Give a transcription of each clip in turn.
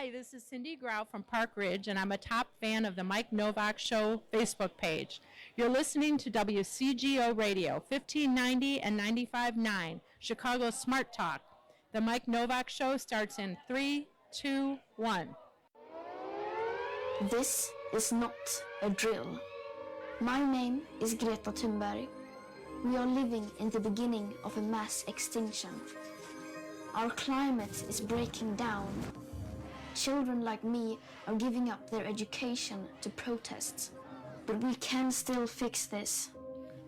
Hi, this is Cindy Grau from Park Ridge, and I'm a top fan of the Mike Novak Show Facebook page. You're listening to WCGO Radio, 1590 and 95.9, Chicago Smart Talk. The Mike Novak Show starts in 3, 2, 1. This is not a drill. My name is Greta Thunberg. We are living in the beginning of a mass extinction. Our climate is breaking down. Children like me are giving up their education to protests. But we can still fix this.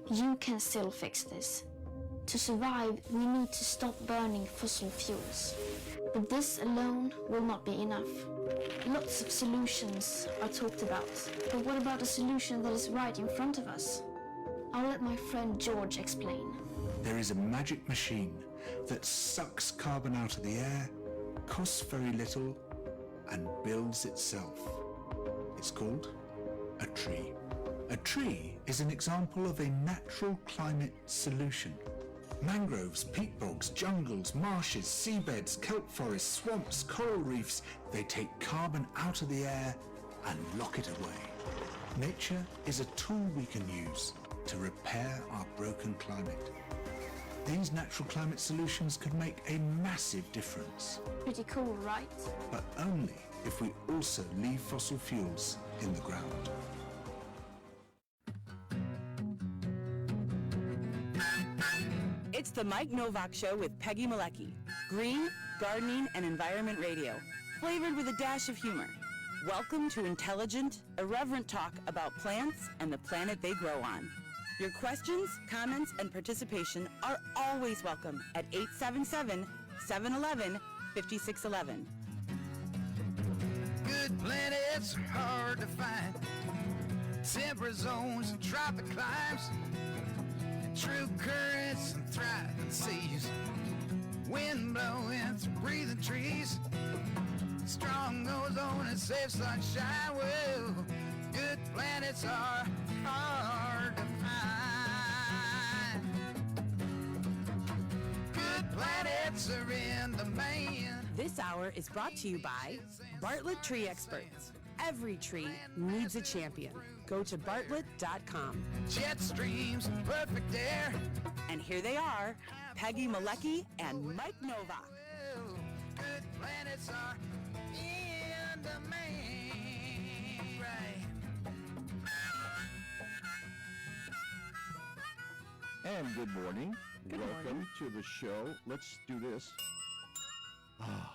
You can still fix this. To survive, we need to stop burning fossil fuels. But this alone will not be enough. Lots of solutions are talked about. But what about a solution that is right in front of us? I'll let my friend George explain. There is a magic machine that sucks carbon out of the air, costs very little, and builds itself. It's called a tree. A tree is an example of a natural climate solution. Mangroves, peat bogs, jungles, marshes, seabeds, kelp forests, swamps, coral reefs, they take carbon out of the air and lock it away. Nature is a tool we can use to repair our broken climate. These natural climate solutions could make a massive difference. Pretty cool, right? But only if we also leave fossil fuels in the ground. It's the Mike Novak Show with Peggy Malecki. Green, gardening, and environment radio. Flavored with a dash of humor. Welcome to intelligent, irreverent talk about plants and the planet they grow on. Your questions, comments, and participation are always welcome at 877-711-5611. Good planets are hard to find. Temperate zones and tropic climes. True currents and thriving seas. Wind blowing through breathing trees. Strong ozone and safe sunshine. Well, good planets are hard to find. Good planets are in the man. This hour is brought to you by Bartlett Tree Experts. Every tree needs a champion. Go to bartlett.com. Jet streams, perfect air. And here they are, Peggy Malecki and Mike Novak. Well, good planets are in the main, right? And good morning. Good Welcome morning. to the show. Let's do this. Oh,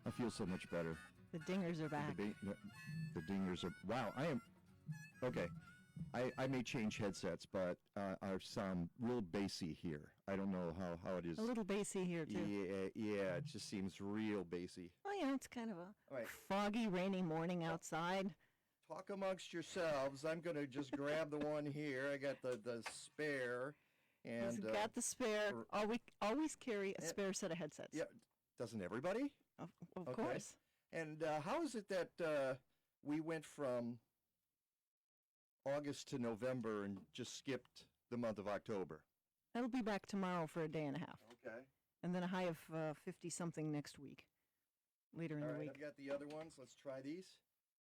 I feel so much better. The dingers are back. The dingers are... Wow, I am... Okay. I may change headsets, but I sound real bassy here. I don't know how it is. A little bassy here, too. Yeah, it just seems real bassy. Oh, yeah, it's kind of a All right. foggy, rainy morning outside. Talk amongst yourselves. I'm going to just grab the one here. I got the spare. And He's got the spare. Always carry a Yeah. spare set of headsets. Yeah, doesn't everybody? Of Okay. course. And how is it that we went from August to November and just skipped the month of October? That'll be back tomorrow for a day and a half. Okay. And then a high of 50-something next week. Later in All the right, week. I've got the other ones. Let's try these.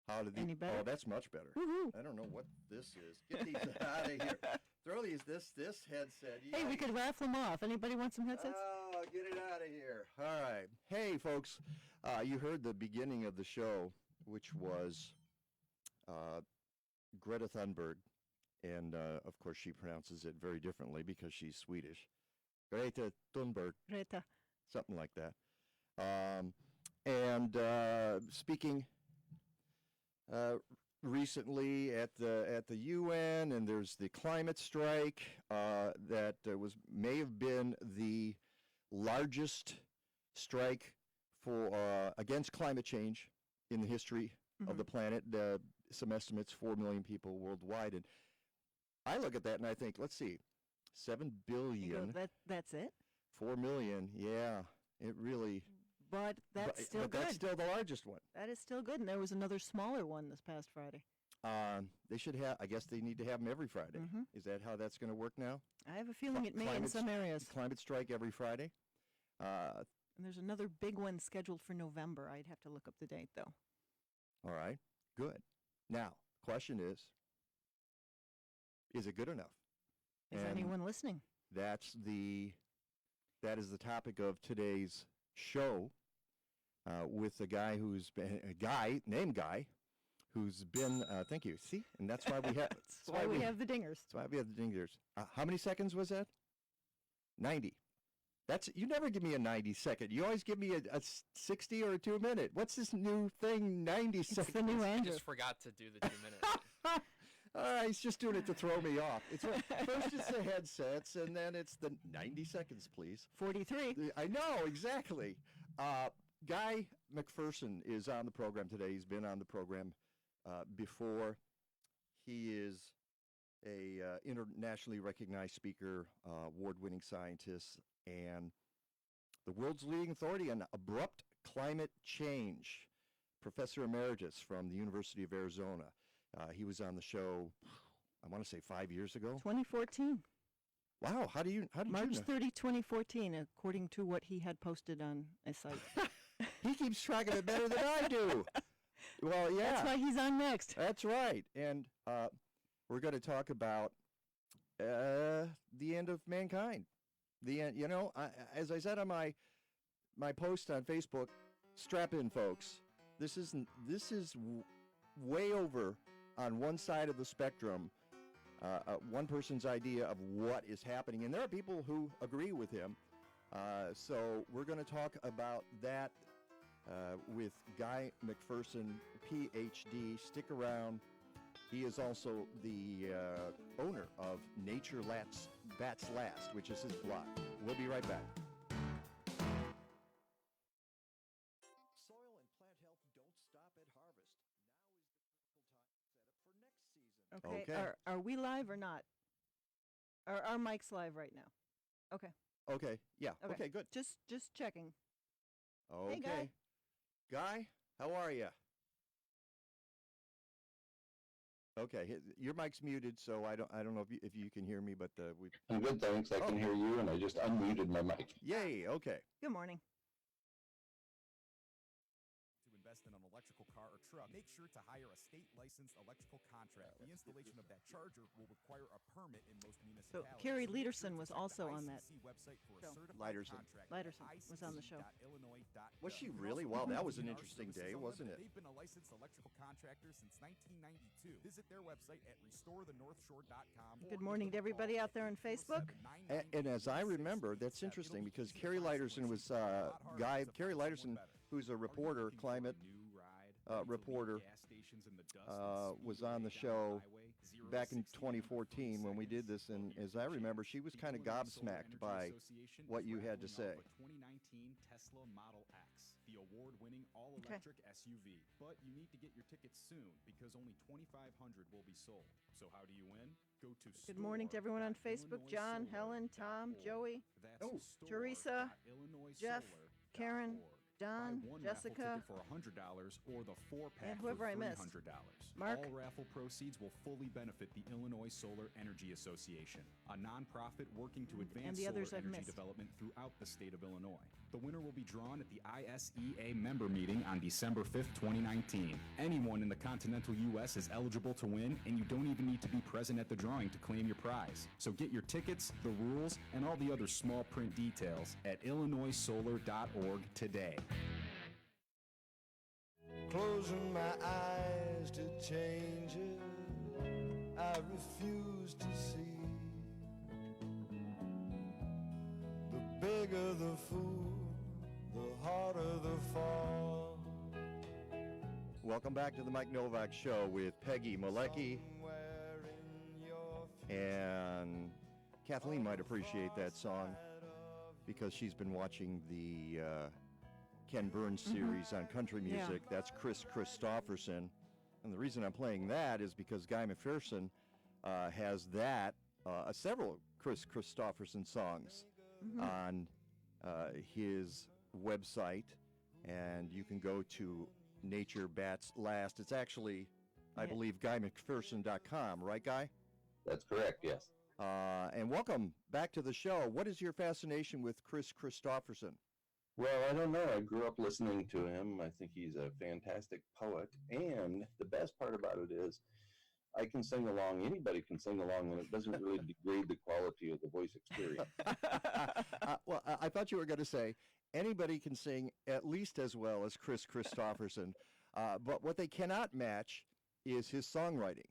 How do these? Any better? Oh, that's much better. Woohoo! I don't know what this is. Get these out of here. Throw this headset. Hey, we could raffle them off. Anybody want some headsets? Oh, get it out of here. All right. Hey, folks. You heard the beginning of the show, which was Greta Thunberg. And, of course, she pronounces it very differently because she's Swedish. Greta Thunberg, Greta. something like that. Speaking recently at the UN, and there's the climate strike that may have been the largest strike for against climate change in the history of the planet. Some estimates 4 million people worldwide, and I look at that and I think, let's see, 7 billion. That's it? 4 million, yeah, it really. But that's still but good. that's still the largest one. That is still good. And there was another smaller one this past Friday. They should have. I guess they need to have them every Friday. Mhm. Is that how that's going to work now? I have a feeling it may in some areas. Climate strike every Friday. And there's another big one scheduled for November. I'd have to look up the date, though. All right, good. Now, question is it good enough? Is And anyone listening? that is the topic of today's show with a guy who's been named Guy, who's been thank you. See, and that's why we have That's why we have the dingers. That's why we have the dingers. How many seconds was that? 90. You never give me a 90-second. You always give me a 60 or a 2-minute. What's this new thing? 90 It's seconds. the new I Andrew. just forgot to do the 2 minutes. He's just doing it to throw me off. First it's the headsets, and then it's the 90 seconds, please. 43. I know, exactly. Guy McPherson is on the program today. He's been on the program before. He is a internationally recognized speaker, award-winning scientist, and the world's leading authority on abrupt climate change. Professor Emeritus from the University of Arizona. He was on the show, I want to say 5 years ago. 2014. Wow, how did March you know? 30, 2014, according to what he had posted on a site. He keeps track of it better than I do. Well, yeah. That's why he's on next. That's right. And we're going to talk about the end of mankind. The end, as I said on my post on Facebook, strap in, folks. This is way over on one side of the spectrum, one person's idea of what is happening. And there are people who agree with him. So we're going to talk about that with Guy McPherson, PhD. Stick around. He is also the owner of Nature Bats Last, which is his blog. We'll be right back. Soil and plant health don't stop at harvest. Now is the critical time set up for next season. Okay. Are we live or not? Are our mics live right now? Okay. Okay. Yeah. Okay, good. Just checking. Okay. Hey, Guy. Guy, how are you? Okay, your mic's muted, so I don't know if you can hear me, but we. I'm good, thanks. I can hear you, and I just unmuted my mic. Yay! Okay. Good morning. To invest in an electrical car or truck, make sure to hire a state-licensed electrical contractor. The installation of that charger will require a permit in most So municipalities. Carrie Make sure Lederson to was check the also on that ICC website for a show. certified Liderson. contractor. Liderson was on the show. ICC.illinois.gov. Was she You can really? also Wow, that find was an DNR interesting Services day, wasn't it? They've been a licensed electrical contractor since 1992. Visit their website at restorethenorthshore.com. Good morning to everybody out there on Facebook. And as I remember, that's interesting because Carrie Liderson was Carrie Liderson, who's a reporter, climate reporter, was on the show back in 2014 when we did this, and as I remember, she was kind of gobsmacked by what you had to say. 2019 Tesla Model X, the award-winning all-electric SUV. But you need to get your tickets soon because only 2,500 will be sold. So how do you win? Go to Good morning to everyone on Facebook. John, Helen, Tom, Joey, Teresa, Jeff, Karen, Don, Jessica, for $100 or the 4-pack and whoever for I missed. $300. Mark. All raffle proceeds will fully benefit the Illinois Solar Energy Association, a nonprofit working to advance the solar others I've energy missed. development throughout the state of Illinois. The winner will be drawn at the ISEA member meeting on December 5th, 2019. Anyone in the continental U.S. is eligible to win, and you don't even need to be present at the drawing to claim your prize. So get your tickets, the rules, and all the other small print details at illinoissolar.org today. Closing my eyes to changes I refuse to see. The bigger the fool, the harder the fall. Welcome back to the Mike Novak Show with Peggy Malecki, Somewhere in your and Kathleen might appreciate that song because she's been watching the Ken Burns series on country music. That's Chris Christopherson. And the reason I'm playing that is because Guy McPherson has several Chris Christopherson songs on his website. And you can go to Nature Bats Last. It's actually, I believe, GuyMcPherson.com. Right, Guy? That's correct, yes. And welcome back to the show. What is your fascination with Chris Christopherson? Well, I don't know. I grew up listening to him. I think he's a fantastic poet. And the best part about it is I can sing along. Anybody can sing along, and it doesn't really degrade the quality of the voice experience. Well, I thought you were going to say anybody can sing at least as well as Chris Christopherson, but what they cannot match is his songwriting.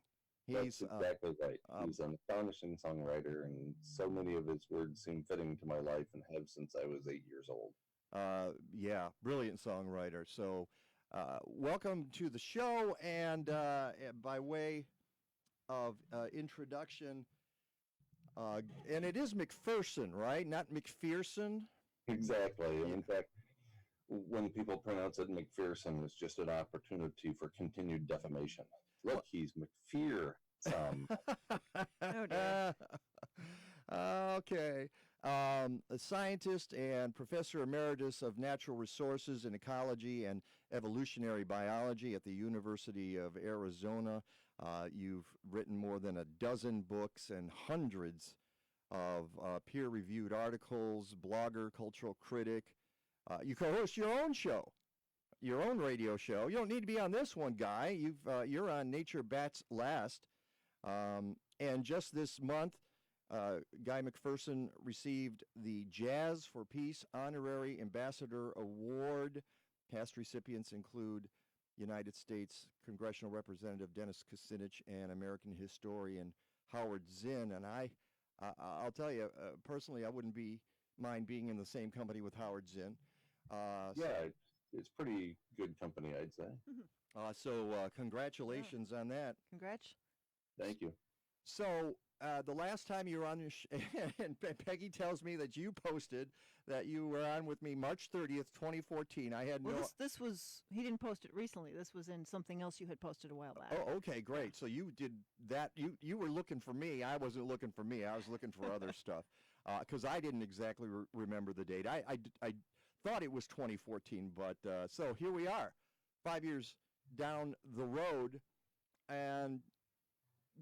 That's exactly right. He's an astonishing songwriter, and so many of his words seem fitting to my life and have since I was 8 years old. Yeah, brilliant songwriter. So welcome to the show, and by way of introduction, and it is McPherson, right? Not McPherson? Exactly. And in fact, when people pronounce it McPherson, it's just an opportunity for continued defamation. Look, he's McPherson. Oh, dear. Okay. A scientist and professor emeritus of natural resources and ecology and evolutionary biology at the University of Arizona. You've written more than a dozen books and hundreds of peer-reviewed articles, blogger, cultural critic. You co-host your own show, your own radio show. You don't need to be on this one, Guy. You're on Nature Bats Last. And just this month, Guy McPherson received the Jazz for Peace Honorary Ambassador Award. Past recipients include United States Congressional Representative Dennis Kucinich and American historian Howard Zinn. And I'll tell you, personally, I wouldn't mind being in the same company with Howard Zinn. Yeah, it's pretty good company, I'd say. So congratulations on that. Congrats. Thank you. So the last time you were on, and Peggy tells me that you posted that you were on with me March 30th, 2014. I had This was, he didn't post it recently. This was in something else you had posted a while back. Oh, okay, great. So you did that. You were looking for me. I wasn't looking for me. I was looking for other stuff because I didn't exactly remember the date. I thought it was 2014, but so here we are, 5 years down the road, and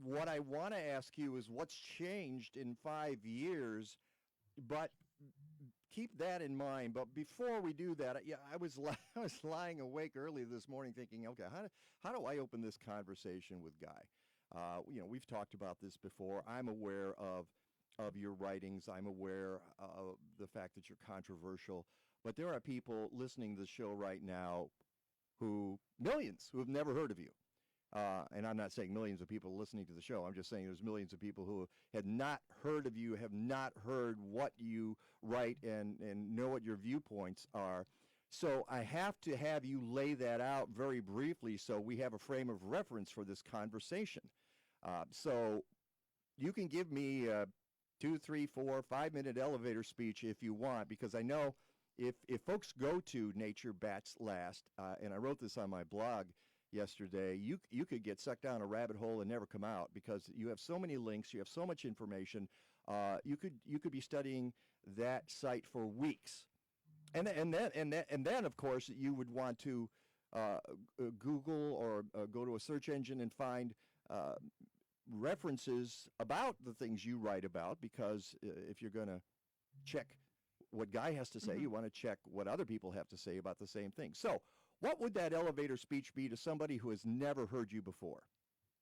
what I want to ask you is what's changed in 5 years, but keep that in mind. But before we do that, I was lying awake early this morning thinking, okay, how do I open this conversation with Guy? We've talked about this before. I'm aware of your writings. I'm aware of the fact that you're controversial. But there are people listening to the show right now millions who have never heard of you. And I'm not saying millions of people listening to the show. I'm just saying there's millions of people who had not heard of you, have not heard what you write and know what your viewpoints are. So I have to have you lay that out very briefly so we have a frame of reference for this conversation. So you can give me a 2, 3, 4, 5-minute elevator speech if you want, because I know if folks go to Nature Bats Last, and I wrote this on my blog yesterday, you could get sucked down a rabbit hole and never come out because you have so many links, you have so much information. You could be studying that site for weeks, and then of course you would want to Google or go to a search engine and find references about the things you write about, because if you're going to check what Guy has to say, you want to check what other people have to say about the same thing. So what would that elevator speech be to somebody who has never heard you before?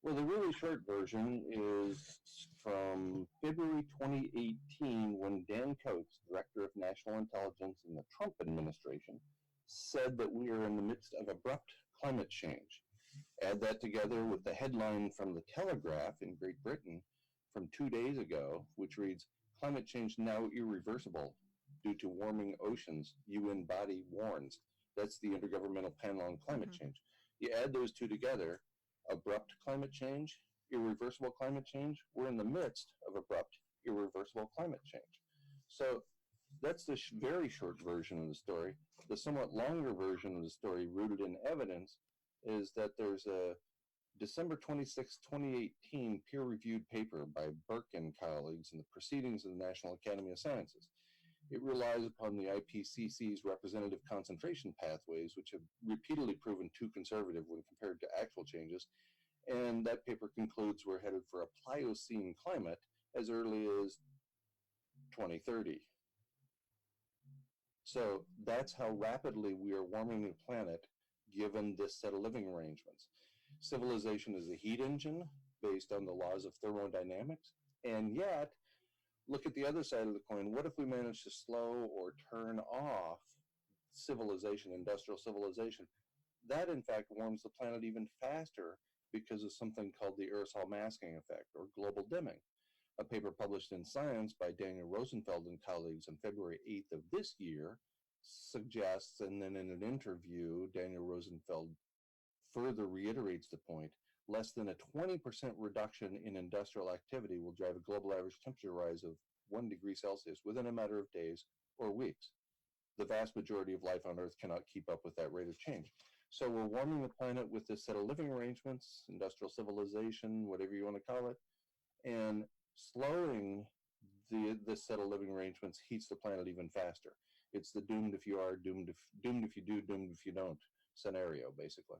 Well, the really short version is from February 2018, when Dan Coates, Director of National Intelligence in the Trump administration, said that we are in the midst of abrupt climate change. Add that together with the headline from the Telegraph in Great Britain from 2 days ago, which reads, "Climate change now irreversible due to warming oceans, UN body warns." That's the Intergovernmental Panel on Climate Change. You add those two together, abrupt climate change, irreversible climate change. We're in the midst of abrupt, irreversible climate change. So that's the very short version of the story. The somewhat longer version of the story, rooted in evidence, is that there's a December 26, 2018 peer-reviewed paper by Burke and colleagues in the Proceedings of the National Academy of Sciences. It relies upon the IPCC's representative concentration pathways, which have repeatedly proven too conservative when compared to actual changes. And that paper concludes we're headed for a Pliocene climate as early as 2030. So that's how rapidly we are warming the planet given this set of living arrangements. Civilization is a heat engine based on the laws of thermodynamics, and yet, look at the other side of the coin. What if we manage to slow or turn off civilization, industrial civilization? That, in fact, warms the planet even faster because of something called the aerosol masking effect, or global dimming. A paper published in Science by Daniel Rosenfeld and colleagues on February 8th of this year suggests, and then in an interview, Daniel Rosenfeld further reiterates the point, less than a 20% reduction in industrial activity will drive a global average temperature rise of 1 degree Celsius within a matter of days or weeks. The vast majority of life on Earth cannot keep up with that rate of change. So we're warming the planet with this set of living arrangements, industrial civilization, whatever you want to call it, and slowing this set of living arrangements heats the planet even faster. It's the doomed if you are, doomed if you do, doomed if you don't scenario, basically.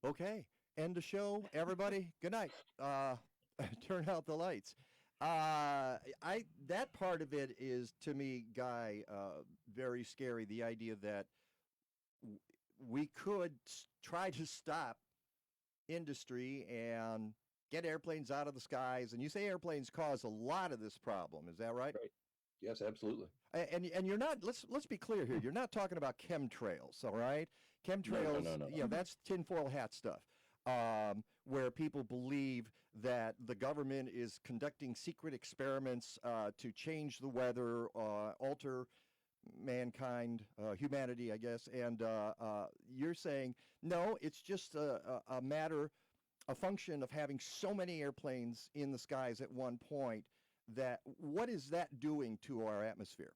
Okay, end the show, everybody. Good night. Turn out the lights. That part of it is, to me, Guy, very scary. The idea that we could try to stop industry and get airplanes out of the skies. And you say airplanes cause a lot of this problem. Is that right? Right. Yes, absolutely. And you're not, let's be clear here. You're not talking about chemtrails, all right? Chemtrails, No. yeah, that's tinfoil hat stuff, where people believe that the government is conducting secret experiments to change the weather, alter mankind, humanity, I guess. And you're saying, no, it's just a matter, a function of having so many airplanes in the skies at one point. That what is that doing to our atmosphere?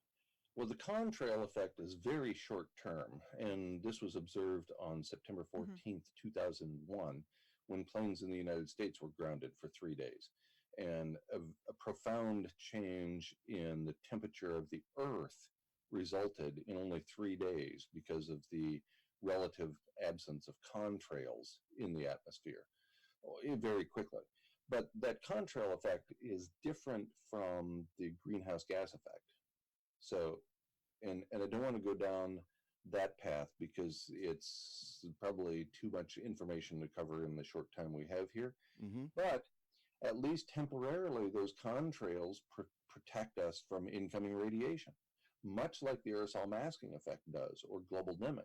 Well, the contrail effect is very short term, and this was observed on September 14th, 2001, when planes in the United States were grounded for 3 days. And a profound change in the temperature of the Earth resulted in only 3 days because of the relative absence of contrails in the atmosphere very quickly. But that contrail effect is different from the greenhouse gas effect. So, and I don't want to go down that path because it's probably too much information to cover in the short time we have here. Mm-hmm. But at least temporarily, those contrails protect us from incoming radiation, much like the aerosol masking effect does, or global dimming.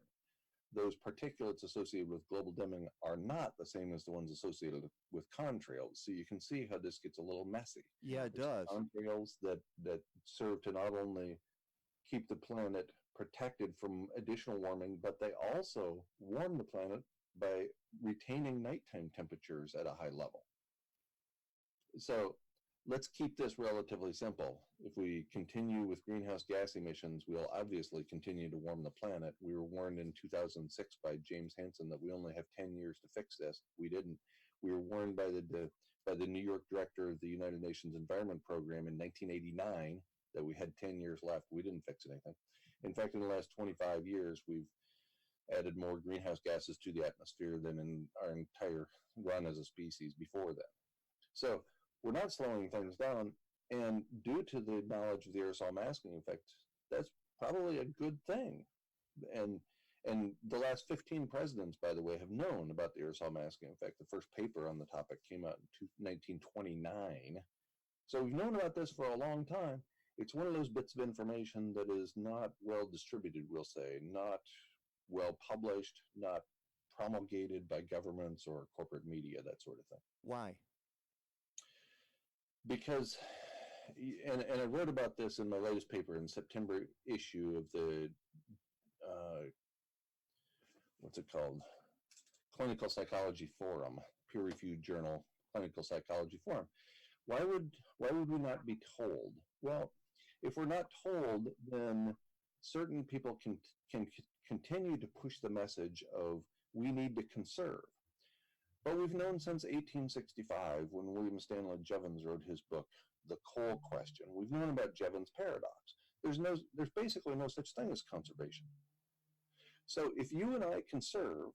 Those particulates associated with global dimming are not the same as the ones associated with contrails. So you can see how this gets a little messy. Yeah, it does. Contrails that serve to not only keep the planet protected from additional warming, but they also warm the planet by retaining nighttime temperatures at a high level. So let's keep this relatively simple. If we continue with greenhouse gas emissions, we'll obviously continue to warm the planet. We were warned in 2006 by James Hansen that we only have 10 years to fix this. We didn't. We were warned by the New York director of the United Nations Environment Program in 1989 that we had 10 years left. We didn't fix anything. In fact, in the last 25 years, we've added more greenhouse gases to the atmosphere than in our entire run as a species before that. So we're not slowing things down, and due to the knowledge of the aerosol masking effect, that's probably a good thing. And the last 15 presidents, by the way, have known about the aerosol masking effect. The first paper on the topic came out in 1929. So we've known about this for a long time. It's one of those bits of information that is not well distributed, we'll say, not well published, not promulgated by governments or corporate media, that sort of thing. Why? Because, and I wrote about this in my latest paper in September issue of the, what's it called? Clinical Psychology Forum, peer-reviewed journal, Clinical Psychology Forum. Why would we not be told? Well, if we're not told, then certain people can continue to push the message of we need to conserve. But we've known since 1865, when William Stanley Jevons wrote his book, The Coal Question. We've known about Jevons' paradox. There's basically no such thing as conservation. So if you and I conserve,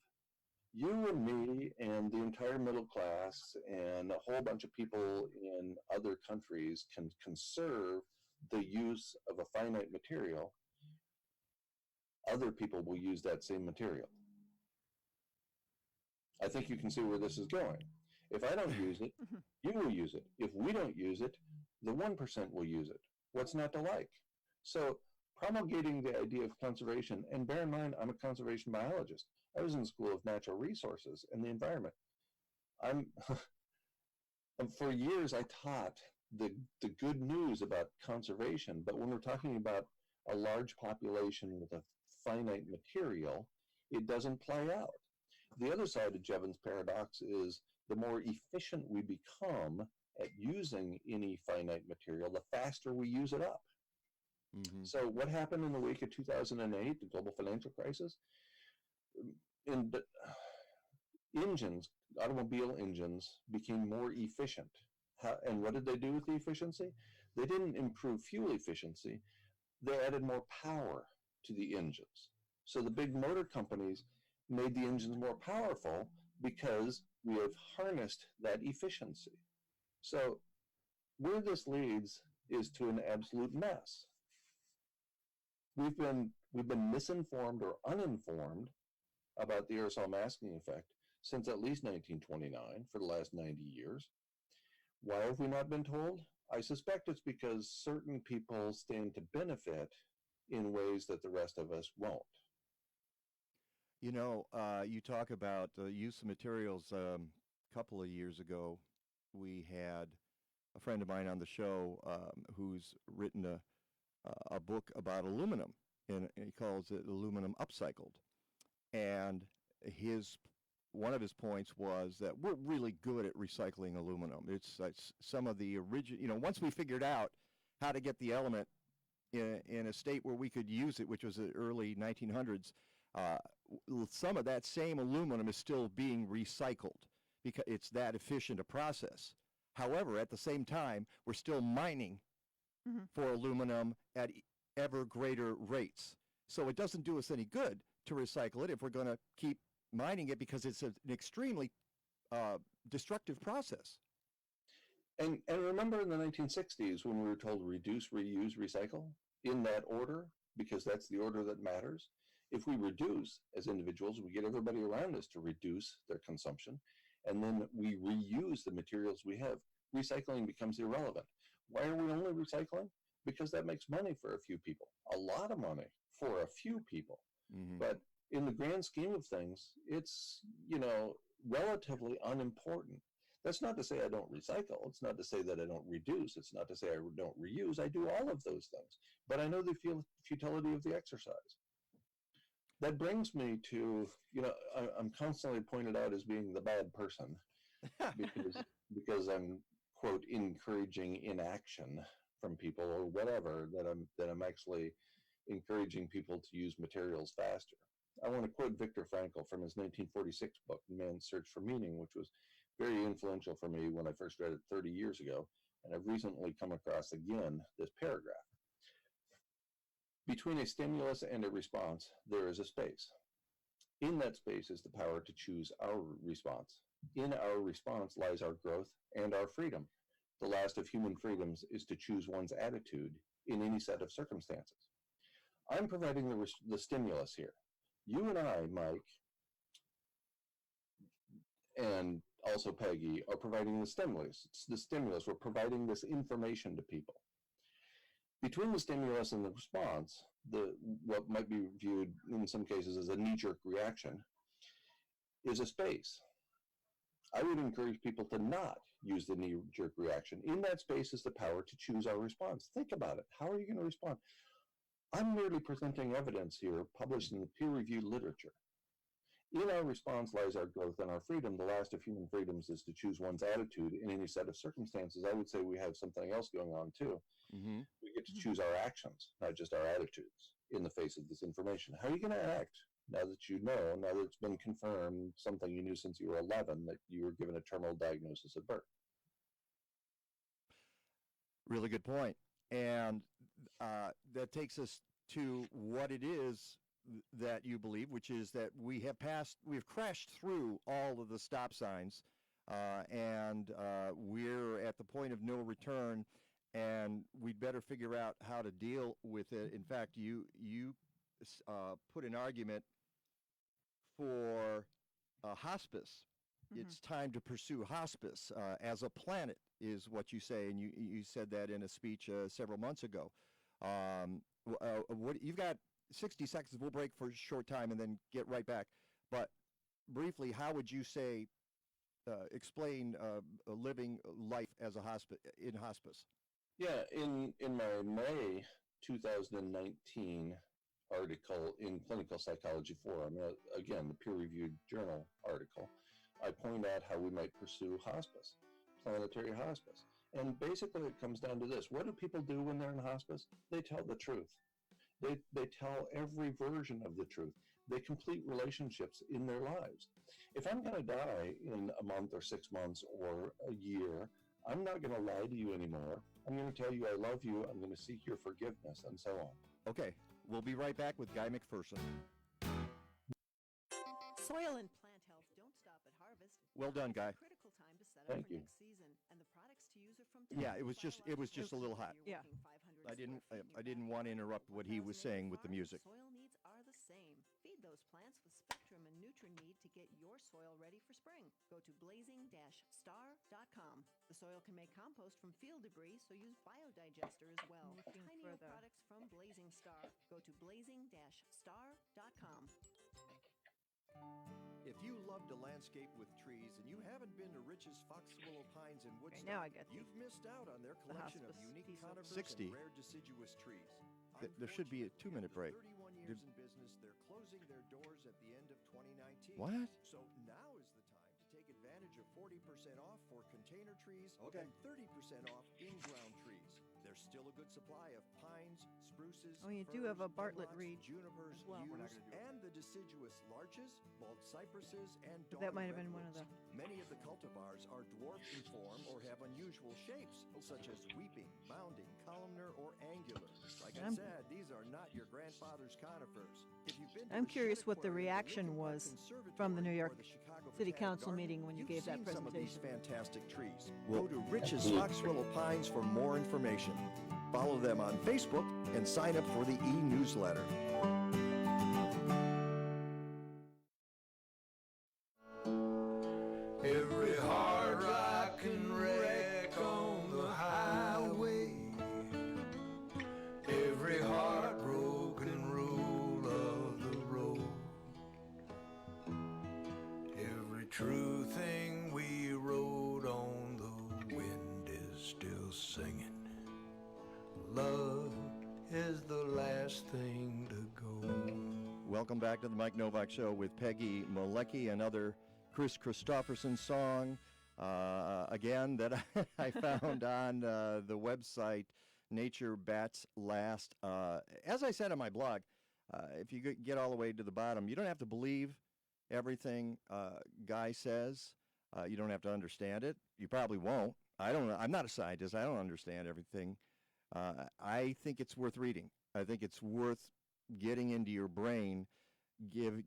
you and me and the entire middle class and a whole bunch of people in other countries can conserve the use of a finite material, other people will use that same material. I think you can see where this is going. If I don't use it, you will use it. If we don't use it, the 1% will use it. What's not to like? So promulgating the idea of conservation, and bear in mind, I'm a conservation biologist. I was in the School of Natural Resources and the Environment. For years, I taught the good news about conservation, but when we're talking about a large population with a finite material, it doesn't play out. The other side of Jevons paradox is the more efficient we become at using any finite material, the faster we use it up. Mm-hmm. So what happened in the wake of 2008, the global financial crisis? Automobile engines became more efficient. And what did they do with the efficiency? They didn't improve fuel efficiency. They added more power to the engines. So the big motor companies made the engines more powerful because we have harnessed that efficiency. So where this leads is to an absolute mess. We've been misinformed or uninformed about the aerosol masking effect since at least 1929, for the last 90 years. Why have we not been told? I suspect it's because certain people stand to benefit in ways that the rest of us won't. You know, you talk about the use of materials. A couple of years ago, we had a friend of mine on the show who's written a book about aluminum, and he calls it Aluminum Upcycled. And one of his points was that we're really good at recycling aluminum. It's some of the original, once we figured out how to get the element in a state where we could use it, which was the early 1900s, some of that same aluminum is still being recycled because it's that efficient a process. However, at the same time, we're still mining for aluminum at ever greater rates. So it doesn't do us any good to recycle it if we're going to keep mining it, because it's an extremely destructive process. And remember in the 1960s when we were told reduce, reuse, recycle in that order, because that's the order that matters. If we reduce as individuals, we get everybody around us to reduce their consumption, and then we reuse the materials we have. Recycling becomes irrelevant. Why are we only recycling? Because that makes money for a few people, a lot of money for a few people. Mm-hmm. But in the grand scheme of things, it's, relatively unimportant. That's not to say I don't recycle. It's not to say that I don't reduce. It's not to say I don't reuse. I do all of those things. But I know the futility of the exercise. That brings me to, I'm constantly pointed out as being the bad person because I'm, quote, encouraging inaction from people or whatever, that I'm actually encouraging people to use materials faster. I want to quote Viktor Frankl from his 1946 book, Man's Search for Meaning, which was very influential for me when I first read it 30 years ago, and I've recently come across again this paragraph. Between a stimulus and a response, there is a space. In that space is the power to choose our response. In our response lies our growth and our freedom. The last of human freedoms is to choose one's attitude in any set of circumstances. I'm providing the stimulus here. You and I, Mike, and also Peggy, are providing the stimulus. It's the stimulus. We're providing this information to people. Between the stimulus and the response, what might be viewed in some cases as a knee-jerk reaction, is a space. I would encourage people to not use the knee-jerk reaction. In that space is the power to choose our response. Think about it. How are you going to respond? I'm merely presenting evidence here published in the peer-reviewed literature. In our response lies our growth and our freedom. The last of human freedoms is to choose one's attitude in any set of circumstances. I would say we have something else going on too. Mm-hmm. We get to choose our actions, not just our attitudes, in the face of this information. How are you going to act now that you know, now that it's been confirmed, something you knew since you were 11, that you were given a terminal diagnosis at birth? Really good point. And that takes us to what it is that you believe, which is that we've crashed through all of the stop signs, and we're at the point of no return, and we'd better figure out how to deal with it. In fact, you put an argument for hospice. It's time to pursue hospice as a planet, is what you say, and you said that in a speech several months ago. What you've got 60 seconds. We'll break for a short time and then get right back. But briefly, how would you say explain living life as a hospice? Yeah, in my May 2019 article in Clinical Psychology Forum, again, the peer-reviewed journal article, I point out how we might pursue hospice, planetary hospice. And basically it comes down to this. What do people do when they're in hospice? They tell the truth. They tell every version of the truth. They complete relationships in their lives. If I'm going to die in a month or 6 months or a year, I'm not going to lie to you anymore. I'm going to tell you I love you. I'm going to seek your forgiveness, and so on. Okay, we'll be right back with Guy McPherson. Soil and plant health don't stop at harvest. Well done, Guy. Critical time to set Thank up for you. next season, and the products to use are from. Yeah, it was just a little hot. Yeah. I didn't want to interrupt what he was saying with the music. Soil needs are the same. Feed those plants with Spectrum and Nutri-Need to get your soil ready for spring. Go to blazing-star.com. The soil can make compost from field debris, so use biodigester as well. Tiny products from Blazing Star. Go to blazing-star.com. If you love to landscape with trees and you haven't been to Rich's Fox Willow Pines in Woodstock, now I get you've missed out on their collection of hospice unique piece of conifers 60. and rare deciduous trees. There should be a 2-minute break. After 31 years in business, they're closing their doors at the end of 2019. What? So now is the time to take advantage of 40% off for container trees and 30% off in-ground trees. There's still a good supply of pines, spruces, Oh, you do firs, have a Bartlett hemlocks, Tree junipers, as well. We're not yews, and the deciduous larches, bald cypresses, and That might have dogwood been one of redwoods. Many of the cultivars are dwarf in form or have unusual shapes, such as weeping, bounding, columnar, or angular. Like I said, these are not your grandfather's conifers. If you've been to I'm the curious Shedd what the Aquarium, reaction Lincoln Park was Conservatory, from the New York or the Chicago City Botanic Council Garden, meeting when you gave that seen some of these presentation. fantastic trees. Well- Go to Rich's Fox Willow Pines for more information. Follow them on Facebook and sign up for the e-newsletter. Every hard rock and wreck on the highway, every heartbroken rule of the road, every true thing we wrote on the wind is still singing. Love is the last thing to go. Welcome back to the Mike Novak Show with Peggy Malecki, another Chris Christopherson song, again, that I found on the website Nature Bats Last. As I said on my blog, if you get all the way to the bottom, you don't have to believe everything Guy says. You don't have to understand it. You probably won't. I'm not a scientist. I don't understand everything. I think it's worth reading. I think it's worth getting into your brain,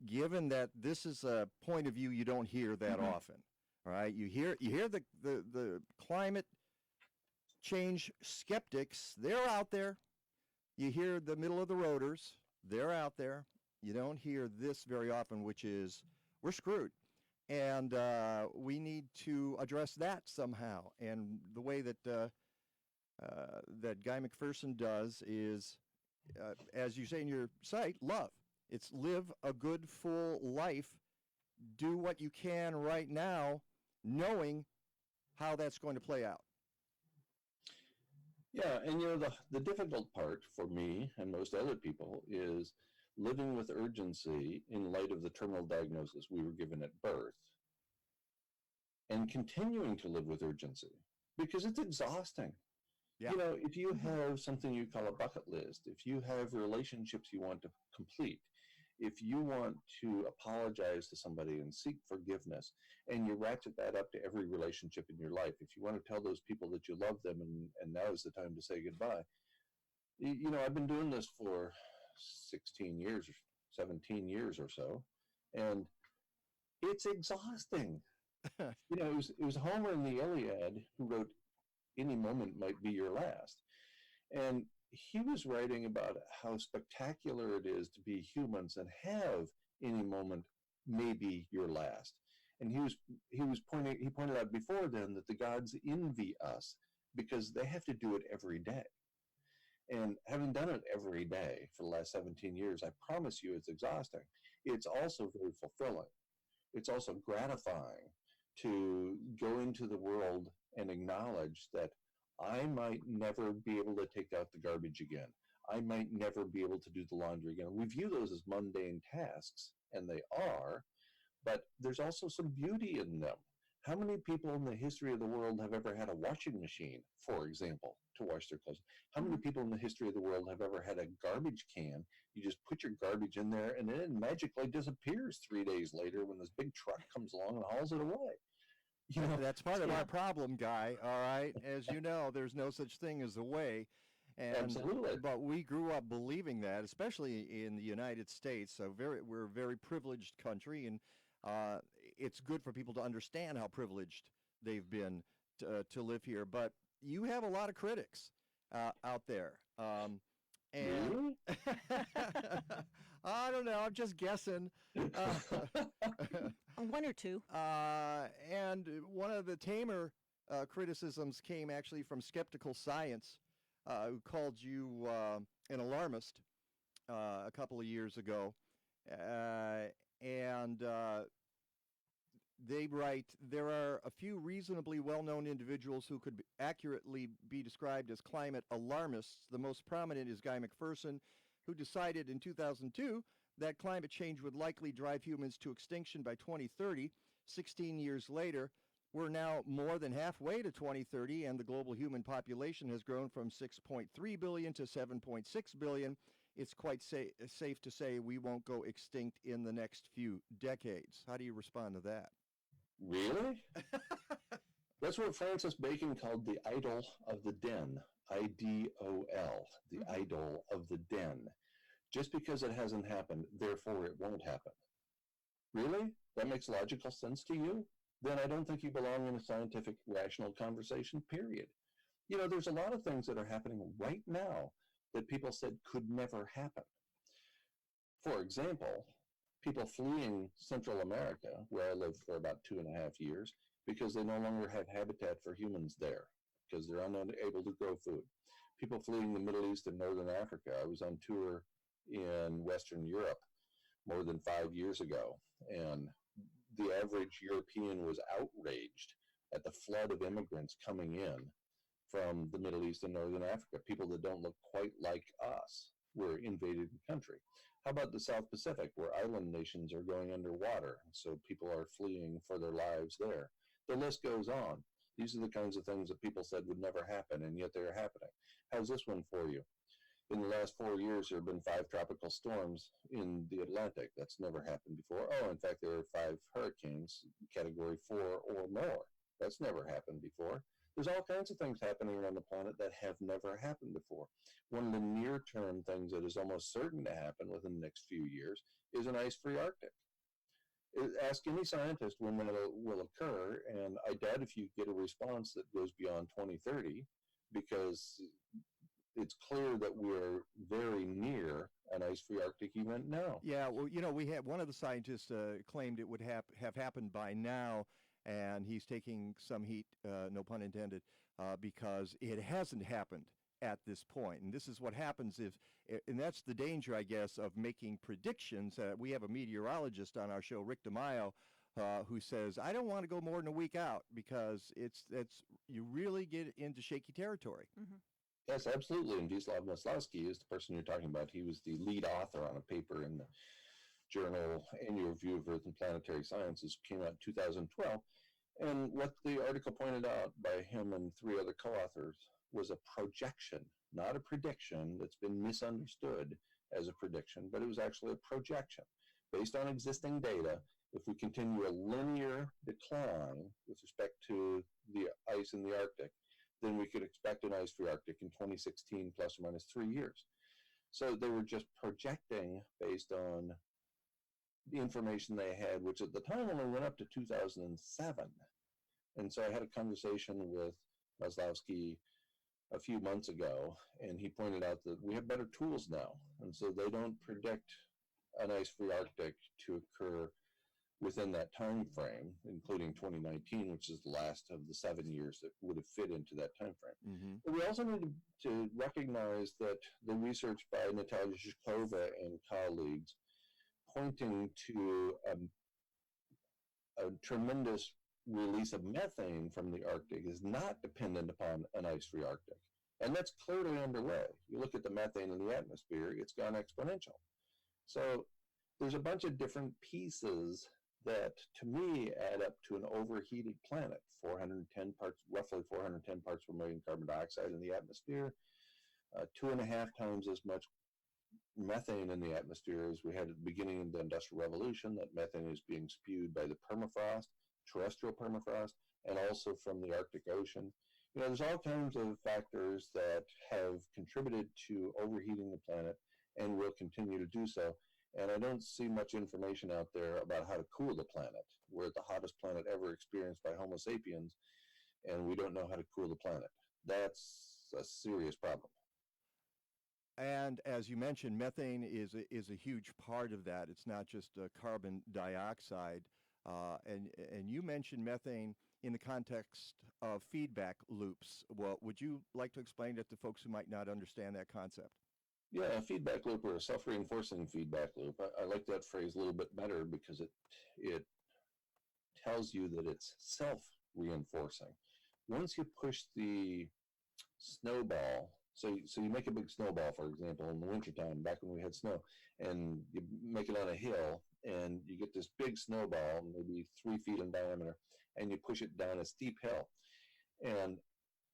given that this is a point of view you don't hear that often. All right, you hear the climate change skeptics. They're out there. You hear the middle of the roaders. They're out there. You don't hear this very often, which is we're screwed, and we need to address that somehow. And the way that that Guy McPherson does is, as you say in your site, love. It's live a good, full life. Do what you can right now, knowing how that's going to play out. Yeah, and the difficult part for me and most other people is living with urgency in light of the terminal diagnosis we were given at birth, and continuing to live with urgency because it's exhausting. Yeah. You know, if you have something you call a bucket list, if you have relationships you want to complete, if you want to apologize to somebody and seek forgiveness, and you ratchet that up to every relationship in your life, if you want to tell those people that you love them and now is the time to say goodbye. You know, I've been doing this for 16 years, 17 years or so, and it's exhausting. You know, it was Homer in the Iliad who wrote, "Any moment might be your last." And he was writing about how spectacular it is to be humans and have any moment maybe your last. And he pointed out before then that the gods envy us because they have to do it every day. And having done it every day for the last 17 years, I promise you it's exhausting. It's also very fulfilling. It's also gratifying to go into the world and acknowledge that I might never be able to take out the garbage again. I might never be able to do the laundry again. We view those as mundane tasks, and they are, but there's also some beauty in them. How many people in the history of the world have ever had a washing machine, for example, to wash their clothes? How many people in the history of the world have ever had a garbage can? You just put your garbage in there, and then it magically disappears 3 days later when this big truck comes along and hauls it away. You know, that's part of our problem, Guy, all right? As you know, there's no such thing as a way. And, Absolutely. But we grew up believing that, especially in the United States. So we're a very privileged country, and it's good for people to understand how privileged they've been to live here. But you have a lot of critics out there. And I don't know. I'm just guessing. One or two. And one of the tamer criticisms came actually from Skeptical Science, who called you an alarmist a couple of years ago. And they write, there are a few reasonably well-known individuals who could accurately be described as climate alarmists. The most prominent is Guy McPherson, who decided in 2002 that climate change would likely drive humans to extinction by 2030. 16 years later, we're now more than halfway to 2030, and the global human population has grown from 6.3 billion to 7.6 billion. It's quite safe to say we won't go extinct in the next few decades. How do you respond to that? Really? That's what Francis Bacon called the idol of the den. IDOL, the idol of the den. Just because it hasn't happened, therefore it won't happen. Really? That makes logical sense to you? Then I don't think you belong in a scientific, rational conversation, period. You know, there's a lot of things that are happening right now that people said could never happen. For example, people fleeing Central America, where I lived for about 2.5 years, because they no longer have habitat for humans there, because they're unable to grow food. People fleeing the Middle East and Northern Africa. I was on tour in Western Europe more than 5 years ago, and the average European was outraged at the flood of immigrants coming in from the Middle East and Northern Africa. People that don't look quite like us were invading the country. How about the South Pacific, where island nations are going underwater, so people are fleeing for their lives there? The list goes on. These are the kinds of things that people said would never happen, and yet they're happening. How's this one for you? In the last 4 years, there have been 5 tropical storms in the Atlantic. That's never happened before. Oh, in fact, there are 5 hurricanes, category 4 or more. That's never happened before. There's all kinds of things happening around the planet that have never happened before. One of the near-term things that is almost certain to happen within the next few years is an ice-free Arctic. Ask any scientist when that will occur, and I doubt if you get a response that goes beyond 2030, because it's clear that we're very near an ice-free Arctic event now. Yeah, well, you know, we had one of the scientists claimed it would have happened by now, and he's taking some heat, no pun intended, because it hasn't happened at this point. And this is what happens and that's the danger, I guess, of making predictions. We have a meteorologist on our show, Rick DeMaio, who says, I don't want to go more than a week out, because you really get into shaky territory. Mm-hmm. Yes, absolutely. And Wisław Maslowski is the person you're talking about. He was the lead author on a paper in the journal Annual Review of Earth and Planetary Sciences, came out in 2012. And what the article pointed out by him and 3 other co-authors was a projection, not a prediction that's been misunderstood as a prediction, but it was actually a projection. Based on existing data, if we continue a linear decline with respect to the ice in the Arctic, then we could expect an ice-free Arctic in 2016 plus or minus 3 years. So they were just projecting based on the information they had, which at the time only went up to 2007. And so I had a conversation with Maslowski a few months ago, and he pointed out that we have better tools now, and so they don't predict an ice-free Arctic to occur within that time frame, including 2019, which is the last of the 7 years that would have fit into that time frame. Mm-hmm. But we also need to recognize that the research by Natalia Zhukova and colleagues pointing to a tremendous release of methane from the Arctic is not dependent upon an ice-free Arctic. And that's clearly underway. You look at the methane in the atmosphere, it's gone exponential. So there's a bunch of different pieces that, to me, add up to an overheated planet. Roughly 410 parts per million carbon dioxide in the atmosphere, 2.5 times as much methane in the atmosphere as we had at the beginning of the Industrial Revolution. That methane is being spewed by the permafrost, terrestrial permafrost, and also from the Arctic Ocean. You know, there's all kinds of factors that have contributed to overheating the planet and will continue to do so. And I don't see much information out there about how to cool the planet. We're the hottest planet ever experienced by Homo sapiens, and we don't know how to cool the planet. That's a serious problem. And as you mentioned, methane is a huge part of that. It's not just carbon dioxide. And you mentioned methane in the context of feedback loops. Well, would you like to explain that to folks who might not understand that concept? Yeah, a feedback loop, or a self-reinforcing feedback loop. I like that phrase a little bit better because it tells you that it's self-reinforcing. Once you push the snowball, so you make a big snowball, for example, in the wintertime, back when we had snow, and you make it on a hill, and you get this big snowball, maybe 3 feet in diameter, and you push it down a steep hill. And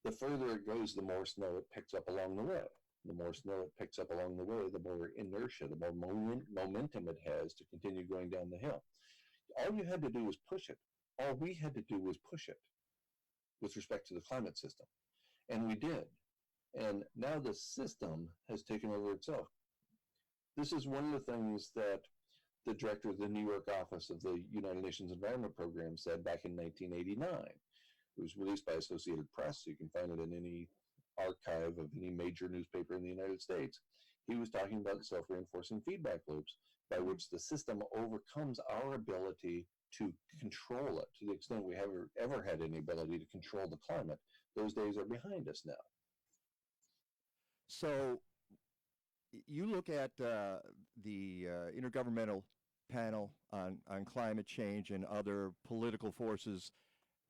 the further it goes, the more snow it picks up along the way. The more snow it picks up along the way, the more inertia, the more momentum it has to continue going down the hill. All you had to do was push it. All we had to do was push it with respect to the climate system. And we did. And now the system has taken over itself. This is one of the things that the director of the New York office of the United Nations Environment Program said back in 1989. It was released by Associated Press, so you can find it in any archive of any major newspaper in the United States. He was talking about self-reinforcing feedback loops by which the system overcomes our ability to control it to the extent we have ever had any ability to control the climate. Those days are behind us now. So you look at the Intergovernmental Panel on Climate Change and other political forces